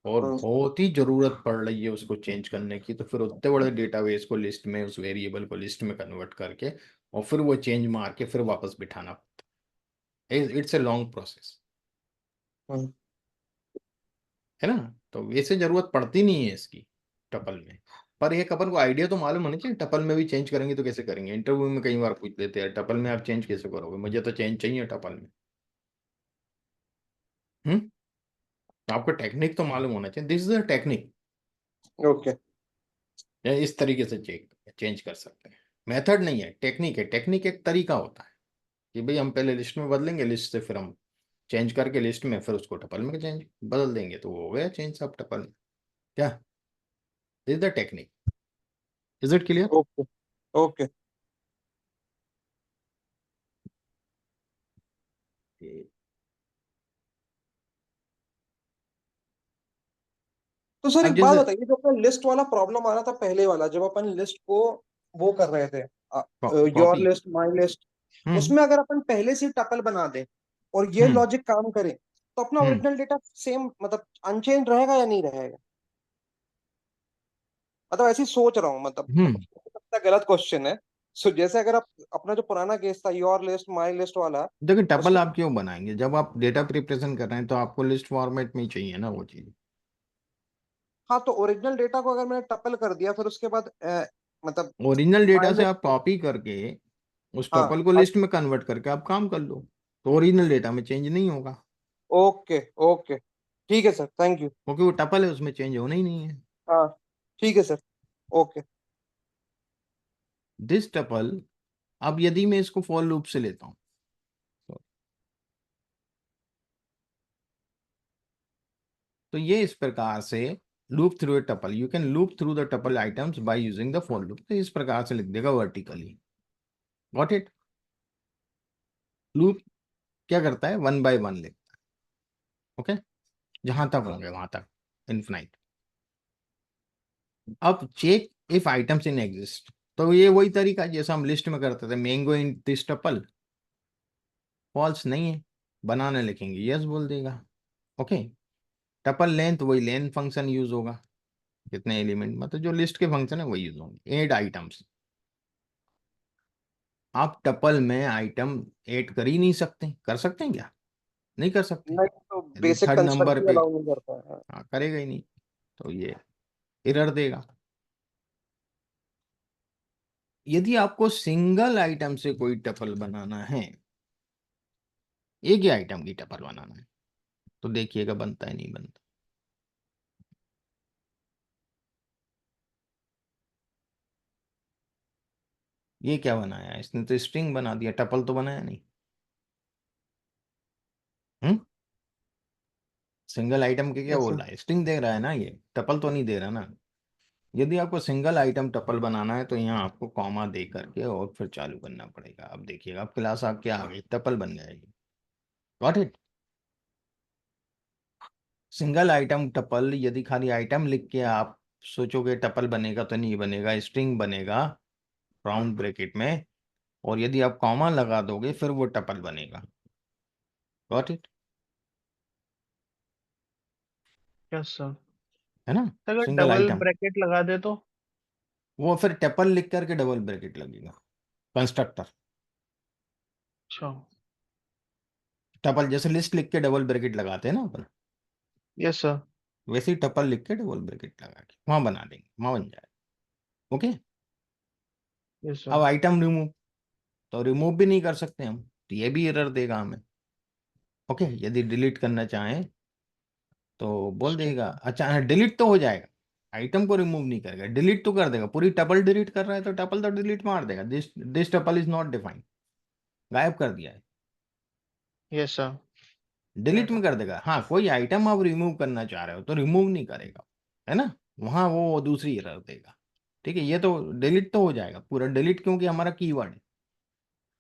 और हाँ बहुत ही जरूरत पड़ रही है उसको चेंज करने की, तो फिर उतने बड़े डेटाबेस को लिस्ट में, उस वेरिएबल को लिस्ट में कन्वर्ट करके और फिर वो चेंज मार के फिर वापस बिठाना पड़ता है। इट्स ए लॉन्ग प्रोसेस, हाँ। है ना। तो वैसे जरूरत पड़ती नहीं है इसकी टपल में। पर एक अपन को आइडिया तो मालूम होना चाहिए, टपल में भी चेंज करेंगे तो कैसे करेंगे। इंटरव्यू में कई बार पूछ लेते हैं टपल में आप चेंज कैसे करोगे, मुझे तो चेंज चाहिए टपल में। हम्म। आपको टेक्निक तो मालूम होना चाहिए, this is a technique. Okay. इस तरीके से चेंज कर सकते हैं। मेथड नहीं है, टेक्निक है। टेक्निक एक तरीका होता है कि भाई हम पहले लिस्ट में बदलेंगे, लिस्ट से फिर हम चेंज करके लिस्ट में फिर उसको टपल में चेंज बदल देंगे, तो वो हो गया चेंज सब टपल में। क्या? This is the technique. Is it clear? Okay. Okay. तो सर अब एक बात जैसे बताइए, जो अपना लिस्ट वाला प्रॉब्लम आ रहा था पहले वाला, जब अपन लिस्ट को वो कर रहे थे, your copy. List my list, hmm. उसमें अगर अपन पहले से टपल बना दें और ये हम्म। लॉजिक काम करे, तो अपना हम्म। ओरिजिनल डेटा सेम मतलब अनचेंज रहेगा या नहीं रहेगा? मतलब ऐसी सोच रहा हूँ, मतलब हम्म। इतना गलत क्वेश्चन है। सो जैसे अगर आप अपना जो पुराना केस था योर लिस्ट माई लिस्ट वाला, देखिए, टपल उसमें। आप क्यों बनाएंगे? जब आप डेटा प्रिपरेशन कर रहे हैं तो आपको लिस्ट फॉर्मेट में ही चाहिए ना वो चीज। हाँ, तो ओरिजिनल डेटा को अगर मैंने टपल कर दिया फिर उसके बाद मतलब ओरिजिनल डेटा माई से आप लिस्ट। कॉपी करके उस हाँ। टपल को लिस्ट में कन्वर्ट करके आप काम कर लो, तो ओरिजिनल डेटा में चेंज नहीं होगा, ओके ओके, ठीक है सर, थैंक यू। क्योंकि वो टपल है, उसमें चेंज होना ही नहीं है। हाँ ठीक है सर। ओके। दिस टपल, अब यदि मैं इसको फॉर लूप से लेता हूँ, तो ये इस प्रकार से loop through a tuple, you can loop through the tuple items by using the for loop. तो इस प्रकार से लिख देगा वर्टिकली। Got it? लूप क्या करता है, वन बाय वन लिखता है। ओके, जहां तक होंगे वहां तक, इन्फिनाइट। अब check if items in exist, तो ये वही तरीका है जैसा हम लिस्ट में करते थे, mango in this tuple, false नहीं है, बनाने लिखेंगे यस बोल देगा। ओके, टपल लेंथ, वही लेंथ फंक्शन यूज होगा, कितने एलिमेंट, मतलब जो लिस्ट के फंक्शन है वही यूज होंगे। ऐड आइटम्स, आप टपल में आइटम ऐड कर ही नहीं सकते, कर सकते हैं क्या? नहीं कर सकते। नहीं, तो यदि बेसिक थर्ड नंबर कंस्ट्रक्ट पे, अलाउ नहीं करता है, हाँ। हाँ करेगा ही नहीं, तो ये एरर देगा। यदि आपको सिंगल आइटम से कोई टपल बनाना है, एक ही आइटम की टपल बनाना है, तो देखिएगा बनता है नहीं बनता। ये क्या बनाया इसने, तो स्ट्रिंग बना दिया, टपल तो बनाया नहीं। सिंगल आइटम के क्या यस बोल सर। रहा है, स्ट्रिंग दे रहा है ना, ये टपल तो नहीं दे रहा ना। यदि आपको सिंगल आइटम टपल बनाना है तो यहाँ आपको कॉमा दे करके और फिर चालू करना पड़ेगा। अब देखिएगा अब क्लास आपके आ गई, टपल बन जाएगी। Got it. Single item tuple, यदि खाली आइटम लिख के आप सोचोगे टपल बनेगा तो नहीं बनेगा, स्ट्रिंग बनेगा राउंड ब्रैकेट में, और यदि आप कॉमा लगा दोगे फिर वो टपल बनेगा। Got it. Yes sir. है ना। अगर सिंगल डबल आइटम, ब्रैकेट लगा दे तो? वो फिर टपल लिख करके डबल ब्रैकेट लगेगा, कंस्ट्रक्टर। अच्छा। टपल जैसे लिस्ट लिख के डबल ब्रैकेट लगाते हैं ना अपन, यस सर। वैसे ही टपल लिख के डबल ब्रैकेट लगा के वहां बना देंगे, वहां बन जाएगा। ओके। यस अब सर। आइटम रिमूव, तो रिमूव भी नहीं कर सकते हम, तो ये भी एरर देगा हमें। ओके। यदि डिलीट करना चाहें तो बोल देगा, अच्छा डिलीट तो हो जाएगा, आइटम को रिमूव नहीं करेगा, डिलीट तो कर देगा। पूरी टपल डिलीट कर रहा है तो टपल तो डिलीट मार देगा, this tuple is not defined, गायब कर दिया है, यस सर। डिलीट में कर देगा। हाँ, कोई आइटम आप रिमूव करना चाह रहे हो तो रिमूव नहीं करेगा, है ना, वहां वो दूसरी एरर देगा। ठीक है, ये तो डिलीट तो हो जाएगा पूरा, डिलीट क्योंकि हमारा कीवर्ड है।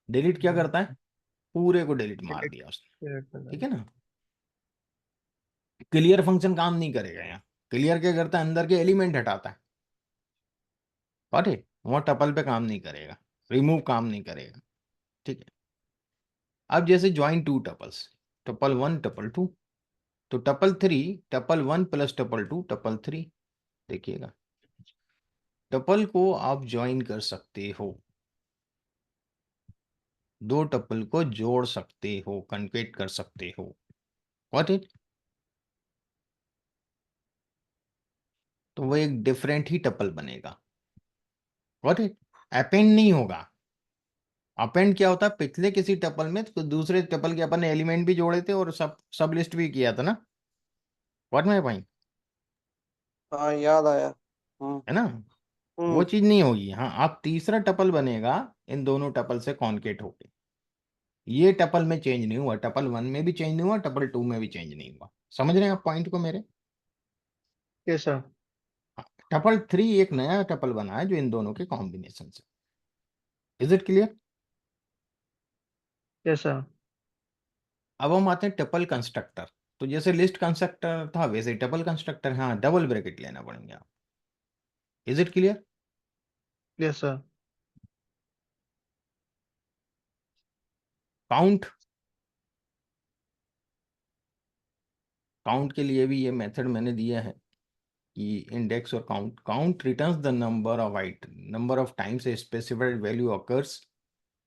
डिलीट क्या करता है, पूरे को डिलीट मार डिलीट दिया उसने। डिलीट कर ठीक देना। है ना। क्लियर फंक्शन काम नहीं करेगा यहाँ। क्लियर क्या करता है, अंदर के एलिमेंट हटाता है। Got it. वो टपल पे काम नहीं करेगा, रिमूव काम नहीं करेगा। ठीक है। अब जैसे join two tuples, tuple one tuple two, तो tuple three, tuple one plus tuple two tuple three. देखिएगा टपल को आप ज्वाइन कर सकते हो, दो टपल को जोड़ सकते हो, कन्केट कर सकते हो। Got it. तो वो एक डिफरेंट ही टपल बनेगा। Got it. अपेंड नहीं होगा। अपेंड क्या होता है, पिछले किसी टपल में तो दूसरे टपल के अपन ने एलिमेंट भी जोड़े थे और सब लिस्ट भी किया था ना। What my point. हाँ याद आया। हम्म। है ना। वो हम्म। चीज नहीं होगी। हाँ, आप तीसरा टपल बनेगा इन दोनों टपल से कॉन्केट होके। ये टपल में चेंज नहीं हुआ, टपल वन में भी चेंज नहीं हुआ, टपल टू में भी चेंज नहीं हुआ। समझ रहे हैं आप पॉइंट को मेरे। Yes sir. टपल थ्री एक नया टपल बना है जो इन दोनों के कॉम्बिनेशन से। Is it clear. Yes sir. अब हम आते हैं टपल कंस्ट्रक्टर। तो जैसे लिस्ट कंस्ट्रक्टर था वैसे टपल कंस्ट्रक्टर, हाँ डबल ब्रैकेट लेना पड़ेंगे आप। Is it clear. Yes sir. Count, count के लिए भी ये मेथड मैंने दिया है कि इंडेक्स और count, count returns the number of times a specified value occurs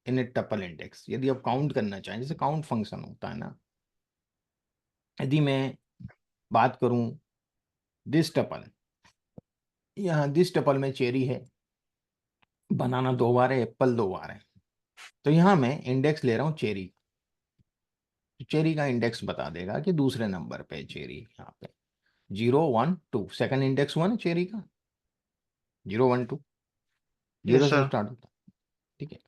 in A tuple index. यदि आप काउंट करना चाहें, जैसे काउंट फंक्शन होता है ना, यदि मैं बात करूं दिस टपल, यहाँ दिस टपल में चेरी है, बनाना दो बार है, एप्पल दो बार है, तो यहाँ मैं इंडेक्स ले रहा हूँ चेरी। चेरी का इंडेक्स बता देगा कि दूसरे नंबर पे चेरी, यहाँ पे 0 1 2, सेकंड इंडेक्स हुआ ना चेरी का, 0 1 2, जीरो यस से सर। स्टार्ट होता है। ठीक है।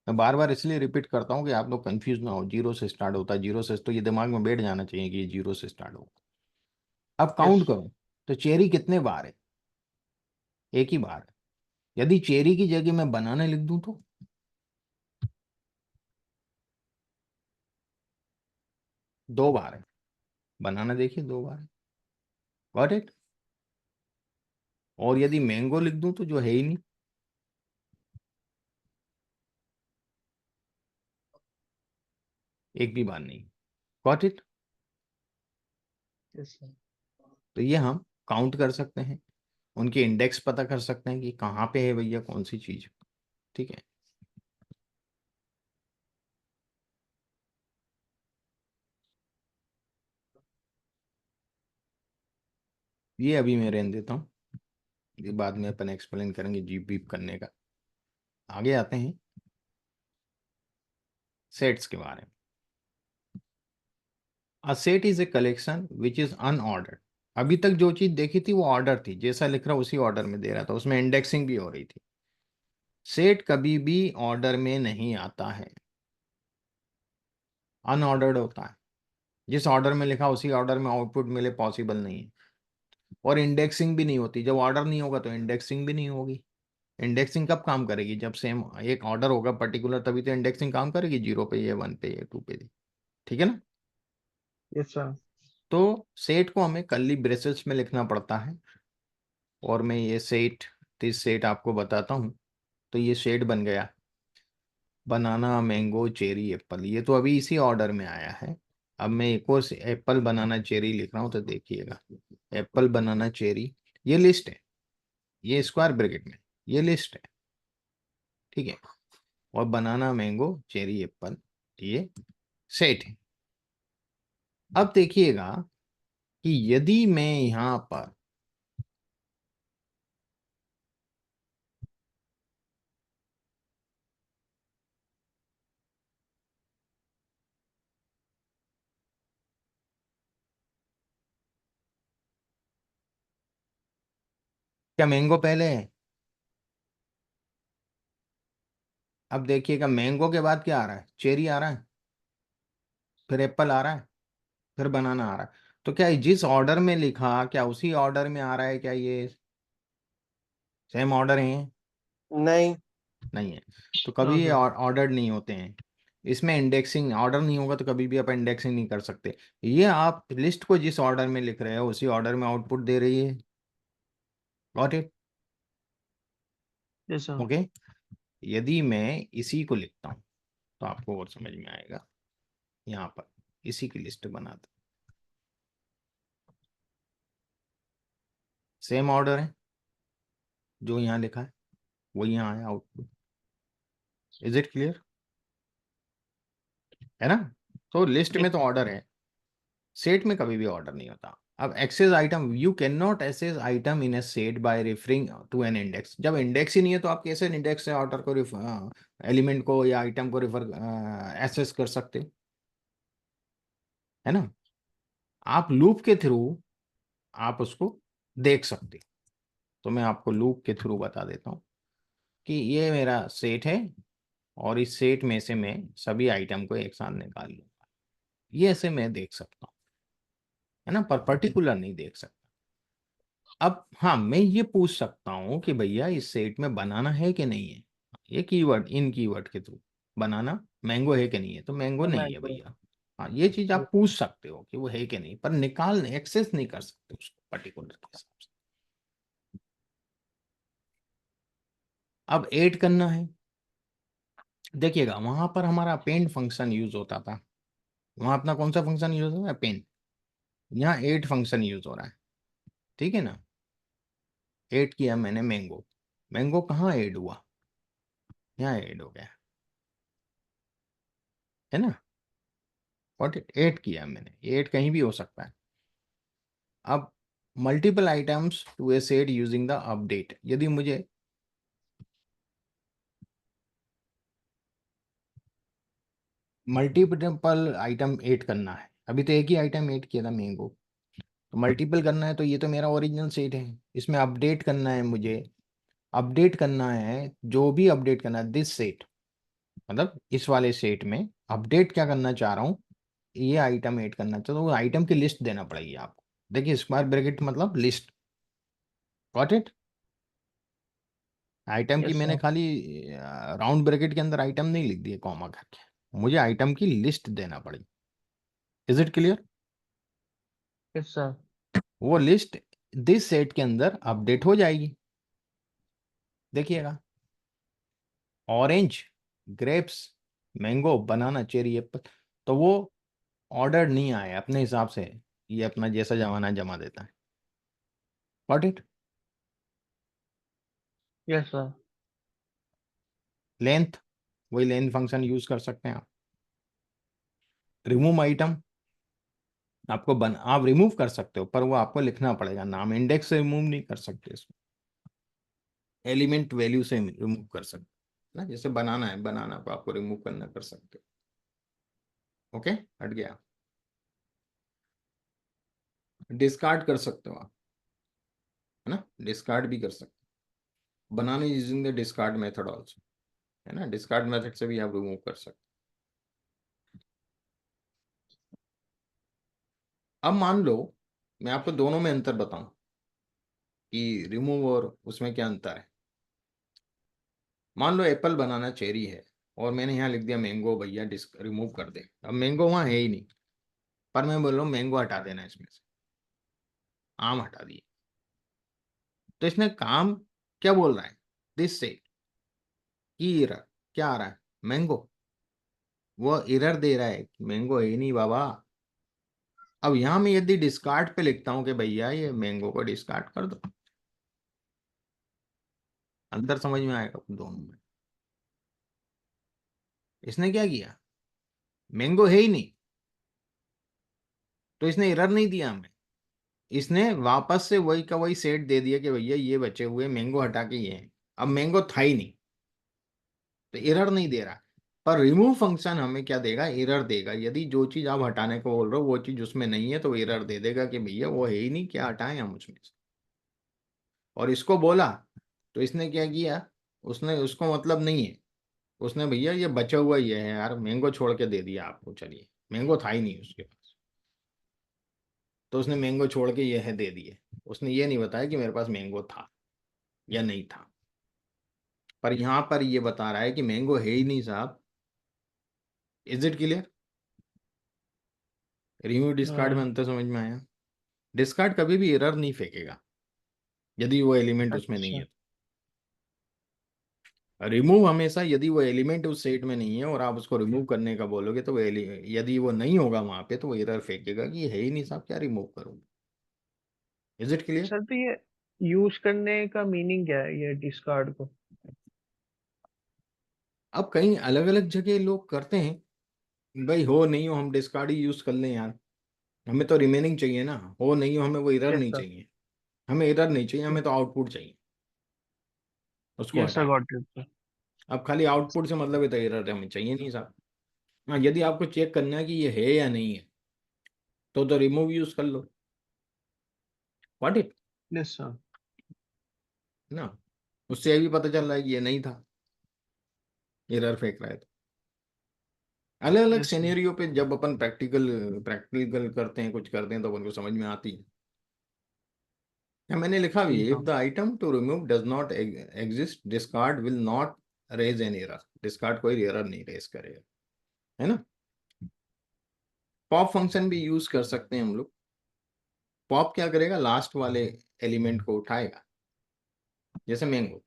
मैं बार बार इसलिए रिपीट करता हूँ कि आप लोग कंफ्यूज ना हो, जीरो से स्टार्ट होता है, जीरो से, तो ये दिमाग में बैठ जाना चाहिए कि ये जीरो से स्टार्ट होगा। अब यस। काउंट करो, तो चेरी कितने बार है, एक ही बार है। यदि चेरी की जगह मैं बनाना लिख दूं तो दो बार है, बनाना देखिए दो बार है। Got it. और यदि मैंगो लिख दूं तो जो है ही नहीं, एक भी बार नहीं। Got it. Yes sir. तो ये हम काउंट कर सकते हैं, उनके इंडेक्स पता कर सकते हैं कि कहाँ पे है भैया कौन सी चीज। ठीक है। ये अभी मैं रहने देता हूँ, ये बाद में अपन एक्सप्लेन करेंगे जीप बीप करने का। आगे आते हैं सेट्स के बारे में। A set is a collection which is unordered. अभी तक जो चीज देखी थी वो ऑर्डर थी, जैसा लिख रहा उसी ऑर्डर में दे रहा था, उसमें इंडेक्सिंग भी हो रही थी। सेट कभी भी ऑर्डर में नहीं आता है, अनऑर्डर्ड होता है। जिस ऑर्डर में लिखा उसी ऑर्डर में आउटपुट मिले पॉसिबल नहीं है। और इंडेक्सिंग भी नहीं होती, जब ऑर्डर नहीं होगा तो इंडेक्सिंग भी नहीं होगी। इंडेक्सिंग कब काम करेगी? जब सेम एक ऑर्डर होगा पर्टिकुलर, तभी तो इंडेक्सिंग काम करेगी, 0 पे ये, 1 पे ये, 2 पे ये। ठीक है ना? Yes sir. तो सेट को हमें कर्ली ब्रेसेस में लिखना पड़ता है। और मैं ये सेट, दिस सेट आपको बताता हूँ। तो ये सेट बन गया, बनाना मैंगो चेरी एप्पल, ये तो अभी इसी ऑर्डर में आया है। अब मैं एक और एप्पल बनाना चेरी लिख रहा हूँ, तो देखिएगा, एप्पल बनाना चेरी, ये लिस्ट है, ये स्क्वायर ब्रैकेट में ये लिस्ट है। ठीक है? और बनाना मैंगो चेरी एप्पल, ये सेट है। अब देखिएगा कि यदि मैं यहां पर क्या मैंगो पहले है? अब देखिएगा, मैंगो के बाद क्या आ रहा है? चेरी आ रहा है, फिर एप्पल आ रहा है, फिर बनाना आ रहा है। तो क्या जिस ऑर्डर में लिखा, क्या उसी ऑर्डर में आ रहा है? क्या ये सेम ऑर्डर है? नहीं। नहीं है। तो नो कभी ये सर। ऑर्डर्ड नहीं होते हैं। इसमें इंडेक्सिंग ऑर्डर नहीं होगा तो कभी भी आप इंडेक्सिंग नहीं कर सकते। ये आप लिस्ट को जिस ऑर्डर में लिख रहे हो उसी ऑर्डर में आउटपुट दे रही है। Got it? Yes sir. Okay. यदि मैं इसी को लिखता हूँ तो आपको और समझ में आएगा। यहाँ पर इसी की लिस्ट बना दो, सेम ऑर्डर है, जो यहाँ लिखा है वो यहाँ आया आउटपुट। Is it clear? है ना? तो लिस्ट में तो ऑर्डर है, सेट में कभी भी ऑर्डर नहीं होता। अब access item, you can not access item in a set by referring to an index. जब इंडेक्स ही नहीं है तो आप कैसे इंडेक्स से ऑर्डर को, एलिमेंट को या आइटम को रिफर एक्सेस कर सकते हो? है ना? आप लूप के थ्रू आप उसको देख सकते हो। तो मैं आपको लूप के थ्रू बता देता हूँ कि ये मेरा सेट है, और इस सेट में से मैं सभी आइटम को एक साथ निकाल लूंगा। ये ऐसे मैं देख सकता हूँ, है ना? पर पर्टिकुलर नहीं देख सकता। अब हाँ, मैं ये पूछ सकता हूँ कि भैया इस सेट में बनाना है कि नहीं है, ये कीवर्ड, इन कीवर्ड के थ्रू। बनाना मैंगो है कि नहीं है, तो मैंगो नहीं है मैंगो। भैया। हाँ, ये चीज आप पूछ सकते हो कि वो है कि नहीं, पर निकाल एक्सेस नहीं कर सकते उसको पर्टिकुलर के हिसाब से। अब ऐड करना है, देखिएगा वहां पर हमारा पेंड फंक्शन यूज होता था। वहां अपना कौन सा फंक्शन यूज हो रहा है? पेंड। यहाँ ऐड फंक्शन यूज हो रहा है। ठीक है ना? ऐड किया मैंने मैंगो, मैंगो कहाँ ऐड हुआ? यहाँ ऐड हो गया, है ना? व्हाट, ऐड किया मैंने, ऐड कहीं भी हो सकता है। अब multiple items to a set using the update, यदि मुझे मल्टीपल आइटम ऐड करना है, अभी तो एक ही आइटम ऐड किया था मैंगो, तो मल्टीपल करना है तो ये तो मेरा ओरिजिनल सेट है, इसमें अपडेट करना है मुझे। अपडेट करना है, जो भी अपडेट करना है दिस सेट, मतलब इस वाले सेट में अपडेट क्या करना चाह रहा हूँ, ये आइटम ऐड करना चाहता हूँ, तो वो आइटम की लिस्ट देना पड़ेगी आपको। देखिए स्क्वायर ब्रैकेट मतलब लिस्ट। Got it? आइटम की यस मैंने सर। खाली राउंड ब्रैकेट के अंदर आइटम नहीं लिख दिए कॉमा करके, मुझे आइटम की लिस्ट देना पड़ेगी। Is it clear? Yes sir. वो लिस्ट दिस सेट के अंदर अपडेट हो जाएगी। देखिएगा, ऑरेंज, ग्रेप्स, मैंगो, बनाना, चेरी, एप्पल, तो वो ऑर्डर नहीं आए अपने हिसाब से, ये अपना जैसा जमाना जमा देता है। Got it? Yes sir. Length, वही लेंथ फंक्शन यूज कर सकते हैं आप। रिमूव आइटम, आपको आप रिमूव कर सकते हो, पर वो आपको लिखना पड़ेगा नाम, इंडेक्स से रिमूव नहीं कर सकते इसको, एलिमेंट वैल्यू से रिमूव कर सकते ना, जैसे बनाना है, बनाना को आपको रिमूव करना कर सकते हो। ओके, हट गया। डिस्कार्ड कर सकते हो आप, है ना, डिस्कार्ड भी कर सकते हो, banana using the discard method also, है ना, डिस्कार्ड मेथड से भी आप रिमूव कर सकते हो। अब मान लो मैं आपको दोनों में अंतर बताऊं कि रिमूव और उसमें क्या अंतर है। मान लो एप्पल बनाना चेरी है और मैंने यहाँ लिख दिया मैंगो, भैया डिस्क रिमूव कर दे। अब मैंगो वहाँ है ही नहीं, पर मैं बोल रहा हूँ मैंगो हटा देना इसमें से, आम हटा दिए। तो इसने काम क्या बोल रहा है, दिस से की एरर क्या आ रहा है, मैंगो। वो एरर दे रहा है मैंगो है ही नहीं बाबा। अब यहां मैं यदि डिस्कार्ड पे लिखता हूं कि भैया ये मैंगो को डिस्कार्ड कर दो, अंतर समझ में आएगा दोनों में। इसने क्या किया, मैंगो है ही नहीं, तो इसने एरर नहीं दिया हमें, इसने वापस से वही का वही सेट दे दिया कि भैया ये बचे हुए मैंगो हटा के ये हैं। अब मैंगो था ही नहीं तो एरर नहीं दे रहा। पर रिमूव फंक्शन हमें क्या देगा, एरर देगा। यदि जो चीज आप हटाने को बोल रहे हो वो चीज उसमें नहीं है तो एरर दे देगा कि भैया वो है ही नहीं, क्या हटाएं हम उसमें से। और इसको बोला तो इसने क्या किया, उसने उसको मतलब नहीं है, उसने भैया ये बचा हुआ ये है यार, मैंगो छोड़ के दे दिया आपको, चलिए मैंगो था ही नहीं उसके पास, तो उसने मैंगो छोड़ के ये है दे दिए। उसने ये नहीं बताया कि मेरे पास मैंगो था या नहीं था। पर यहां पर ये बता रहा है कि मैंगो है ही नहीं साहब। Is it clear. Remove discard में अंतर समझ में आया। डिस्कार्ड कभी भी एरर नहीं फेंकेगा यदि वो एलिमेंट उसमें नहीं अच्छा। है। रिमूव हमेशा यदि वो एलिमेंट उस सेट में नहीं है और आप उसको रिमूव करने का बोलोगे तो वो यदि वो नहीं होगा वहां पे तो वो एरर फेंकेगा कि ये है ही नहीं साहब, क्या रिमूव करूंगा। Is it clear. सर तो ये यूज करने का मीनिंग क्या है ये डिस्कार्ड को? अब कई अलग अलग जगह लोग करते हैं, भाई हो नहीं हो हम डिस्कार्ड ही यूज कर लें यार, हमें तो रिमेनिंग चाहिए ना, हो नहीं हो हमें वो एरर यस नहीं सर। चाहिए। हमें एरर नहीं चाहिए, हमें तो आउटपुट चाहिए, उसको यस सर, हटा दो। Got it sir. अब खाली आउटपुट से मतलब है तो एरर हमें चाहिए नहीं साहब। हाँ यदि आपको चेक करना है कि ये है या नहीं है तो रिमूव यूज कर लो, व्हाट इट, यस सर। ना, उससे ये भी पता चल रहा है कि ये नहीं था, एरर फेंक रहा है। तो अलग अलग यस सर। सिनेरियो पे जब अपन प्रैक्टिकल प्रैक्टिकल करते हैं, कुछ करते हैं तो अपन को समझ में आती है। या मैंने लिखा भी जी है इफ हाँ। The item to remove does not exist discard will not raise an error. Discard कोई एरर नहीं रेज करेगा, है ना। पॉप फंक्शन भी यूज कर सकते हैं हम लोग। पॉप क्या करेगा, लास्ट वाले एलिमेंट को उठाएगा, जैसे मैंगो,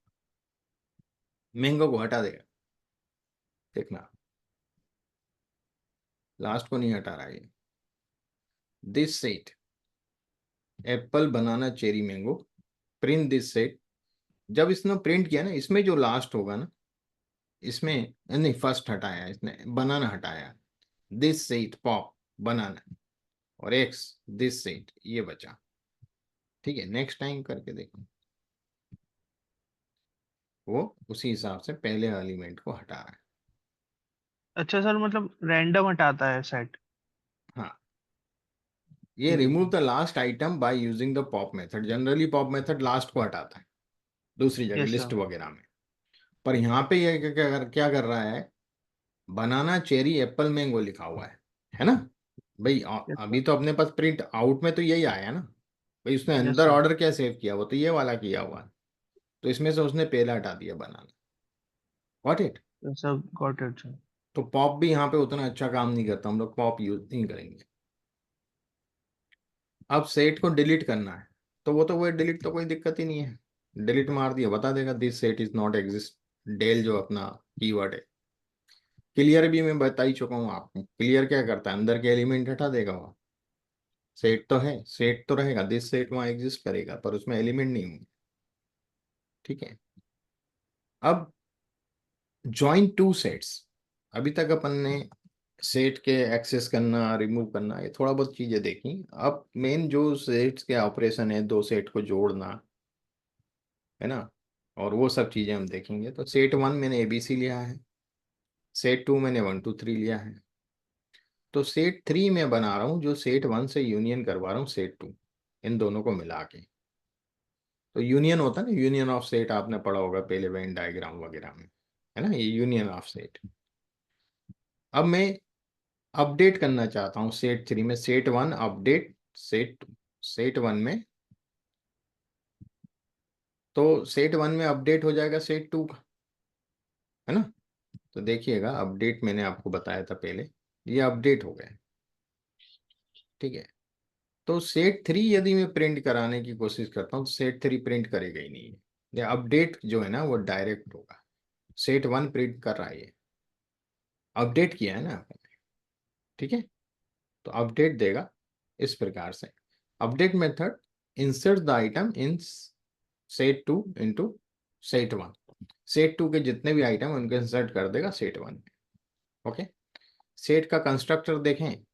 मैंगो को हटा देगा। देखना लास्ट को नहीं हटा रहा है। This set apple banana cherry mango, print this set. जब इसने प्रिंट किया ना, इसमें जो लास्ट होगा ना, इसमें नहीं, फर्स्ट हटाया इसने, बनाना हटाया, दिस सेट पॉप बनाना, और एक्स दिस सेट ये बचा। ठीक है, नेक्स्ट टाइम करके देखो, वो उसी हिसाब से पहले एलिमेंट को हटा रहा है। अच्छा सर, मतलब रैंडम हटाता है सेट? हाँ, ये ठीक रिमूव है। The last item by using the pop method. Generally pop method last को हटाता है दूसरी जगह यस लिस्ट सर। वगैरह में। पर यहाँ पे ये क्या कर रहा है, बनाना चेरी एप्पल मैंगो लिखा हुआ है ना। भाई यस सर। अभी तो अपने पास प्रिंट आउट में तो यही आया ना। भाई उसने यस अंदर सर। ऑर्डर क्या सेव किया, वो तो ये वाला किया हुआ है, तो इसमें से उसने पहला हटा दिया banana, what it. Yes sir, got it sir. तो पॉप भी यहाँ पे उतना अच्छा काम नहीं करता, हम लोग पॉप यूज नहीं करेंगे। अब सेट को डिलीट करना है तो वो डिलीट तो कोई दिक्कत ही नहीं है, डिलीट मार दिया बता देगा this set is not exist. Del जो अपना कीवर्ड है। क्लियर भी मैं बता ही चुका हूँ आपको, क्लियर क्या करता है, अंदर के एलिमेंट हटा देगा वो। सेट तो है, सेट तो रहेगा, दिस सेट वहाँ एग्जिस्ट करेगा पर उसमें एलिमेंट नहीं होंगे। ठीक है। अब ज्वाइन टू सेट्स, अभी तक अपन ने सेट के एक्सेस करना रिमूव करना ये थोड़ा बहुत चीजें देखी। अब मेन जो सेट्स के ऑपरेशन है, दो सेट को जोड़ना, है ना, और वो सब चीजें हम देखेंगे। तो सेट वन मैंने एबीसी लिया है, सेट टू मैंने 1 2 3 लिया है, तो सेट थ्री में बना रहा हूँ जो सेट वन से यूनियन करवा रहा हूँ सेट टू। इन दोनों को मिला के। तो यूनियन होता है ना, यूनियन ऑफ सेट आपने पढ़ा होगा पहले वेन डायग्राम वगैरह में, है ना, ये यूनियन ऑफ सेट। अब मैं अपडेट करना चाहता हूँ सेट 3 में, सेट 1 अपडेट सेट, सेट 1 में, तो सेट 1 में अपडेट हो जाएगा सेट 2 का, है ना। तो देखिएगा अपडेट मैंने आपको बताया था पहले, ये अपडेट हो गया, ठीक है। तो सेट 3 यदि मैं प्रिंट कराने की कोशिश करता हूँ तो सेट 3 प्रिंट करेगा ही नहीं है, ये अपडेट जो है ना वो डायरेक्ट होगा। सेट 1 प्रिंट कर रहा है, ये अपडेट किया है ना आपने, ठीक है। तो अपडेट देगा इस प्रकार से, update method insert the item in set 2 into set 1, set 2 के जितने भी आइटम उनको इंसर्ट कर देगा सेट 1 में। ओके, सेट का कंस्ट्रक्टर देखें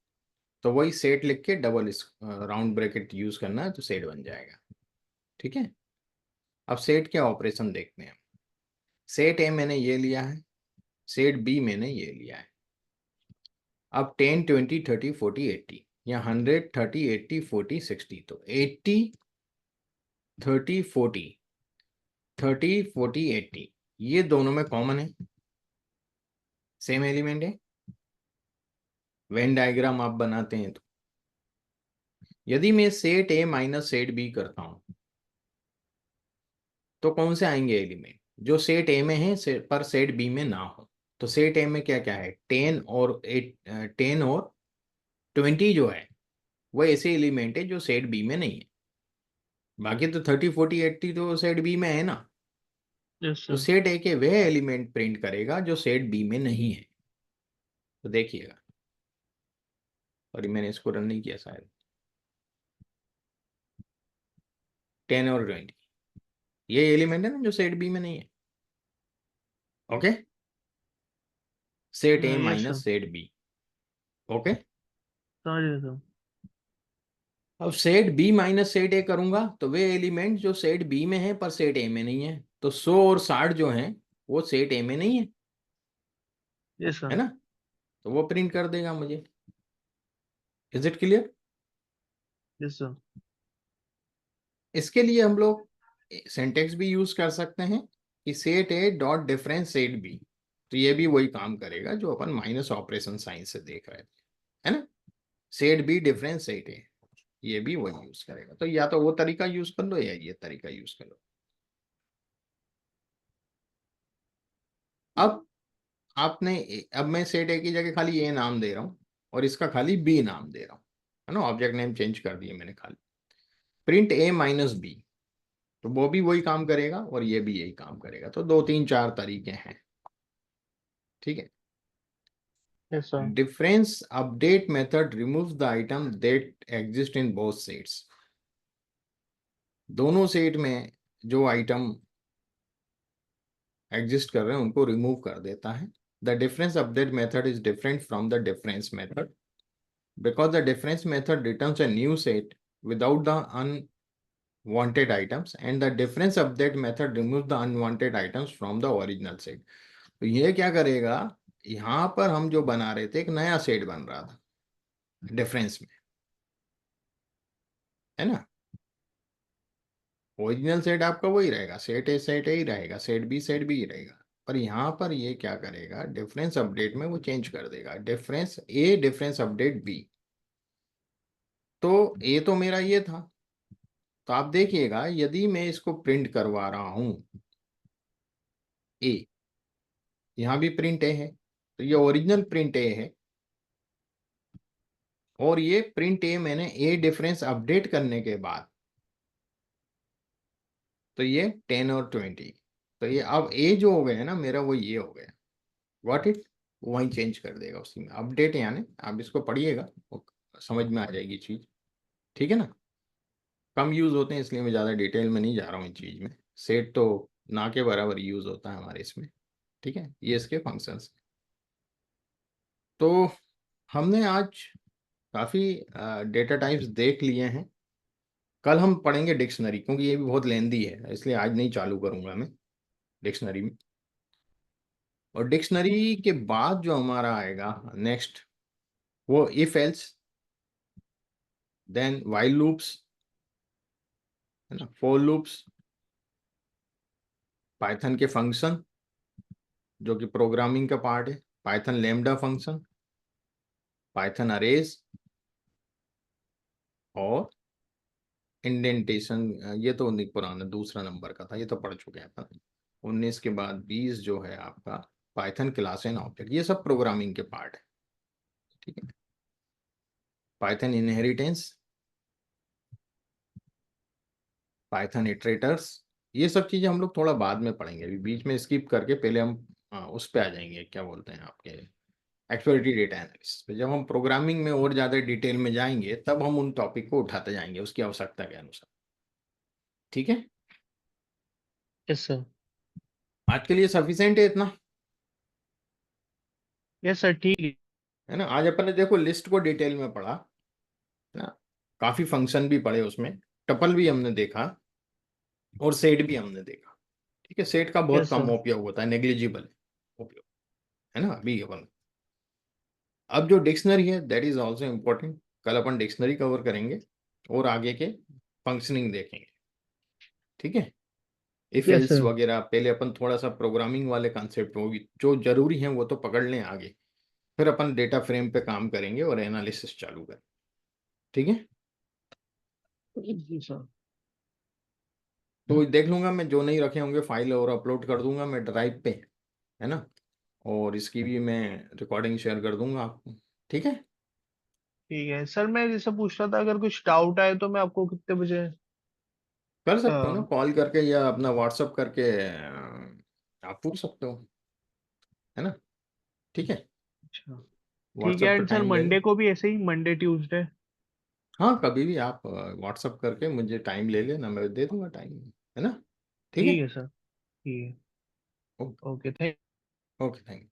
तो वही सेट लिख के डबल राउंड ब्रैकेट यूज करना है तो सेट बन जाएगा, ठीक है। अब सेट के ऑपरेशन देखते हैं। सेट ए मैंने ये लिया है, सेट बी मैंने ये लिया है। अब 10 20 30 40 80 या 100 30 80 40 60, तो 80 30 40 30 40 80 ये दोनों में कॉमन है, सेम एलिमेंट है। वेन डायग्राम आप बनाते हैं तो यदि मैं set A minus set B करता हूं तो कौन से आएंगे एलिमेंट जो सेट ए में है पर सेट बी में ना हो। तो सेट ए में क्या क्या है, 10 और 10 और 20 जो है वो ऐसे एलिमेंट है जो सेट बी में नहीं है। बाकी तो 30 40 80 तो सेट बी में है ना। यस तो सर। सेट ए के वह एलिमेंट प्रिंट करेगा जो सेट बी में नहीं है। तो देखिएगा, और मैंने इसको रन नहीं किया शायद, 10 और 20 ये एलिमेंट है ना जो सेट बी में नहीं है। Okay, set A yes sir, minus set B. Okay, समझ गया सर। अब set B minus set A करूंगा तो वे एलिमेंट जो सेट बी में है पर सेट ए में नहीं है, तो 100 और 60 जो हैं वो सेट ए में नहीं है, यस है सर। ना। तो वो प्रिंट कर देगा मुझे। Is it clear. Yes sir. इसके लिए हम लोग सिंटेक्स भी यूज कर सकते हैं कि set A dot difference set B, तो ये भी वही काम करेगा जो अपन माइनस ऑपरेशन साइन से देख रहे थे, है ना। Set B difference set A, ये भी वही यूज करेगा। तो या तो वो तरीका यूज कर लो या ये तरीका यूज कर लो। अब आपने, अब मैं सेट ए की जगह खाली ए नाम दे रहा हूं और इसका खाली बी नाम दे रहा हूं, है ना, ऑब्जेक्ट नेम चेंज कर दिए मैंने खाली। प्रिंट ए माइनस बी, तो वो भी वही काम करेगा और ये भी यही काम करेगा। तो 2 3 4 तरीके हैं, ठीक है। Yes sir. Difference update method removes the item that exist in both sets, दोनों सेट में जो आइटम एग्जिस्ट कर रहे हैं उनको रिमूव कर देता है। The difference update method is different from the difference method because the difference method returns a new set without the unwanted items and the difference update method removes the unwanted items from the original set। तो ये क्या करेगा, यहाँ पर हम जो बना रहे थे एक नया सेट बन रहा था डिफरेंस में, है ना। ओरिजिनल सेट आपका वही रहेगा, सेट ए ही रहेगा, सेट बी ही रहेगा। पर यहाँ पर ये क्या करेगा, डिफरेंस अपडेट में वो चेंज कर देगा, डिफरेंस ए डिफरेंस अपडेट बी। तो ए तो मेरा ये था, तो आप देखिएगा यदि मैं इसको प्रिंट करवा रहा हूं ए, यहां भी प्रिंट ए है, तो ये ओरिजिनल प्रिंट ए है। और ये प्रिंट ए मैंने ए डिफरेंस अपडेट करने के बाद, तो ये 10 और 20, तो ये अब ए जो हो गया ना मेरा वो ये हो गया, व्हाट इट, वही चेंज कर देगा उसी में अपडेट, यानी आप इसको पढ़िएगा वो समझ में आ जाएगी चीज, ठीक है ना। कम यूज होते हैं इसलिए मैं ज्यादा डिटेल में नहीं जा रहा हूँ इन चीज में, सेट तो ना के बराबर यूज होता है हमारे इसमें, ठीक है। ये इसके फंक्शंस। तो हमने आज काफ़ी डेटा टाइप्स देख लिए हैं। कल हम पढ़ेंगे डिक्शनरी, क्योंकि ये भी बहुत लेंदी है इसलिए आज नहीं चालू करूंगा मैं डिक्शनरी में। और डिक्शनरी के बाद जो हमारा आएगा नेक्स्ट, वो if else, then while loops, है ना, फॉर लूप्स, पाइथन के फंक्शन जो कि प्रोग्रामिंग का पार्ट है, Python lambda function, Python arrays, और इंडेंटेशन। ये तो नहीं, पुराना दूसरा नंबर का था, ये तो पढ़ चुके हैं अपन। 19 के बाद 20 जो है आपका पाइथन क्लास एंड ऑब्जेक्ट, ये सब प्रोग्रामिंग के पार्ट है। ठीक है, पाइथन इनहेरिटेंस, पाइथन इटरेटर्स, ये सब चीजें हम लोग थोड़ा बाद में पढ़ेंगे, अभी बीच में स्किप करके पहले हम उस पे आ जाएंगे, क्या बोलते हैं आपके, एक्सप्लोरेटरी डेटा एनालिसिस पे। जब हम प्रोग्रामिंग में और ज्यादा डिटेल में जाएंगे तब हम उन टॉपिक को उठाते जाएंगे उसकी आवश्यकता के अनुसार। ठीक है, यस सर। आज के लिए सफिशिएंट है इतना, यस सर, ठीक है। है ना। आज अपन ने देखो लिस्ट को डिटेल में पढ़ा, है ना, काफी फंक्शन भी पढ़े उसमें, टपल भी हमने देखा, और सेट भी हमने देखा। ठीक है, सेट का बहुत यस कम सर। उपयोग होता है, नेग्लिजिबल उपयोग, है ना अभी अपन। अब जो डिक्शनरी है दैट इज ऑल्सो इम्पोर्टेंट, कल अपन डिक्शनरी कवर करेंगे और आगे के फंक्शनिंग देखेंगे। ठीक है, इफ यस एल्स सर। वगैरह, पहले अपन थोड़ा सा प्रोग्रामिंग वाले कॉन्सेप्ट होगी जो जरूरी है वो तो पकड़ लें आगे, फिर अपन डेटा फ्रेम पे काम करेंगे और एनालिसिस चालू करें। ठीक है, जी सर। तो देख लूंगा मैं, जो नहीं रखे होंगे फाइल और अपलोड कर दूंगा मैं ड्राइव पे, है ना, और इसकी भी मैं रिकॉर्डिंग शेयर कर दूंगा आपको। ठीक है, ठीक है सर, मैं जैसे पूछ रहा था, अगर कुछ डाउट आए तो मैं आपको कितने बजे? कर सकते हो ना, अ, कॉल करके या अपना व्हाट्सअप करके आप पूछ सकते हो, है ना। ठीक है, अच्छा। ठीक है, व्हाट्सअप पे एंड सर टाइम ले लो। मंडे को भी ऐसे ही, मंडे ट्यूसडे? हाँ, कभी भी आप व्हाट्सअप करके मुझे टाइम ले लेना, मैं दे दूंगा टाइम, है ना। ठीक है, ठीक है सर। ठीक है। Okay, okay, thank okay, thank you.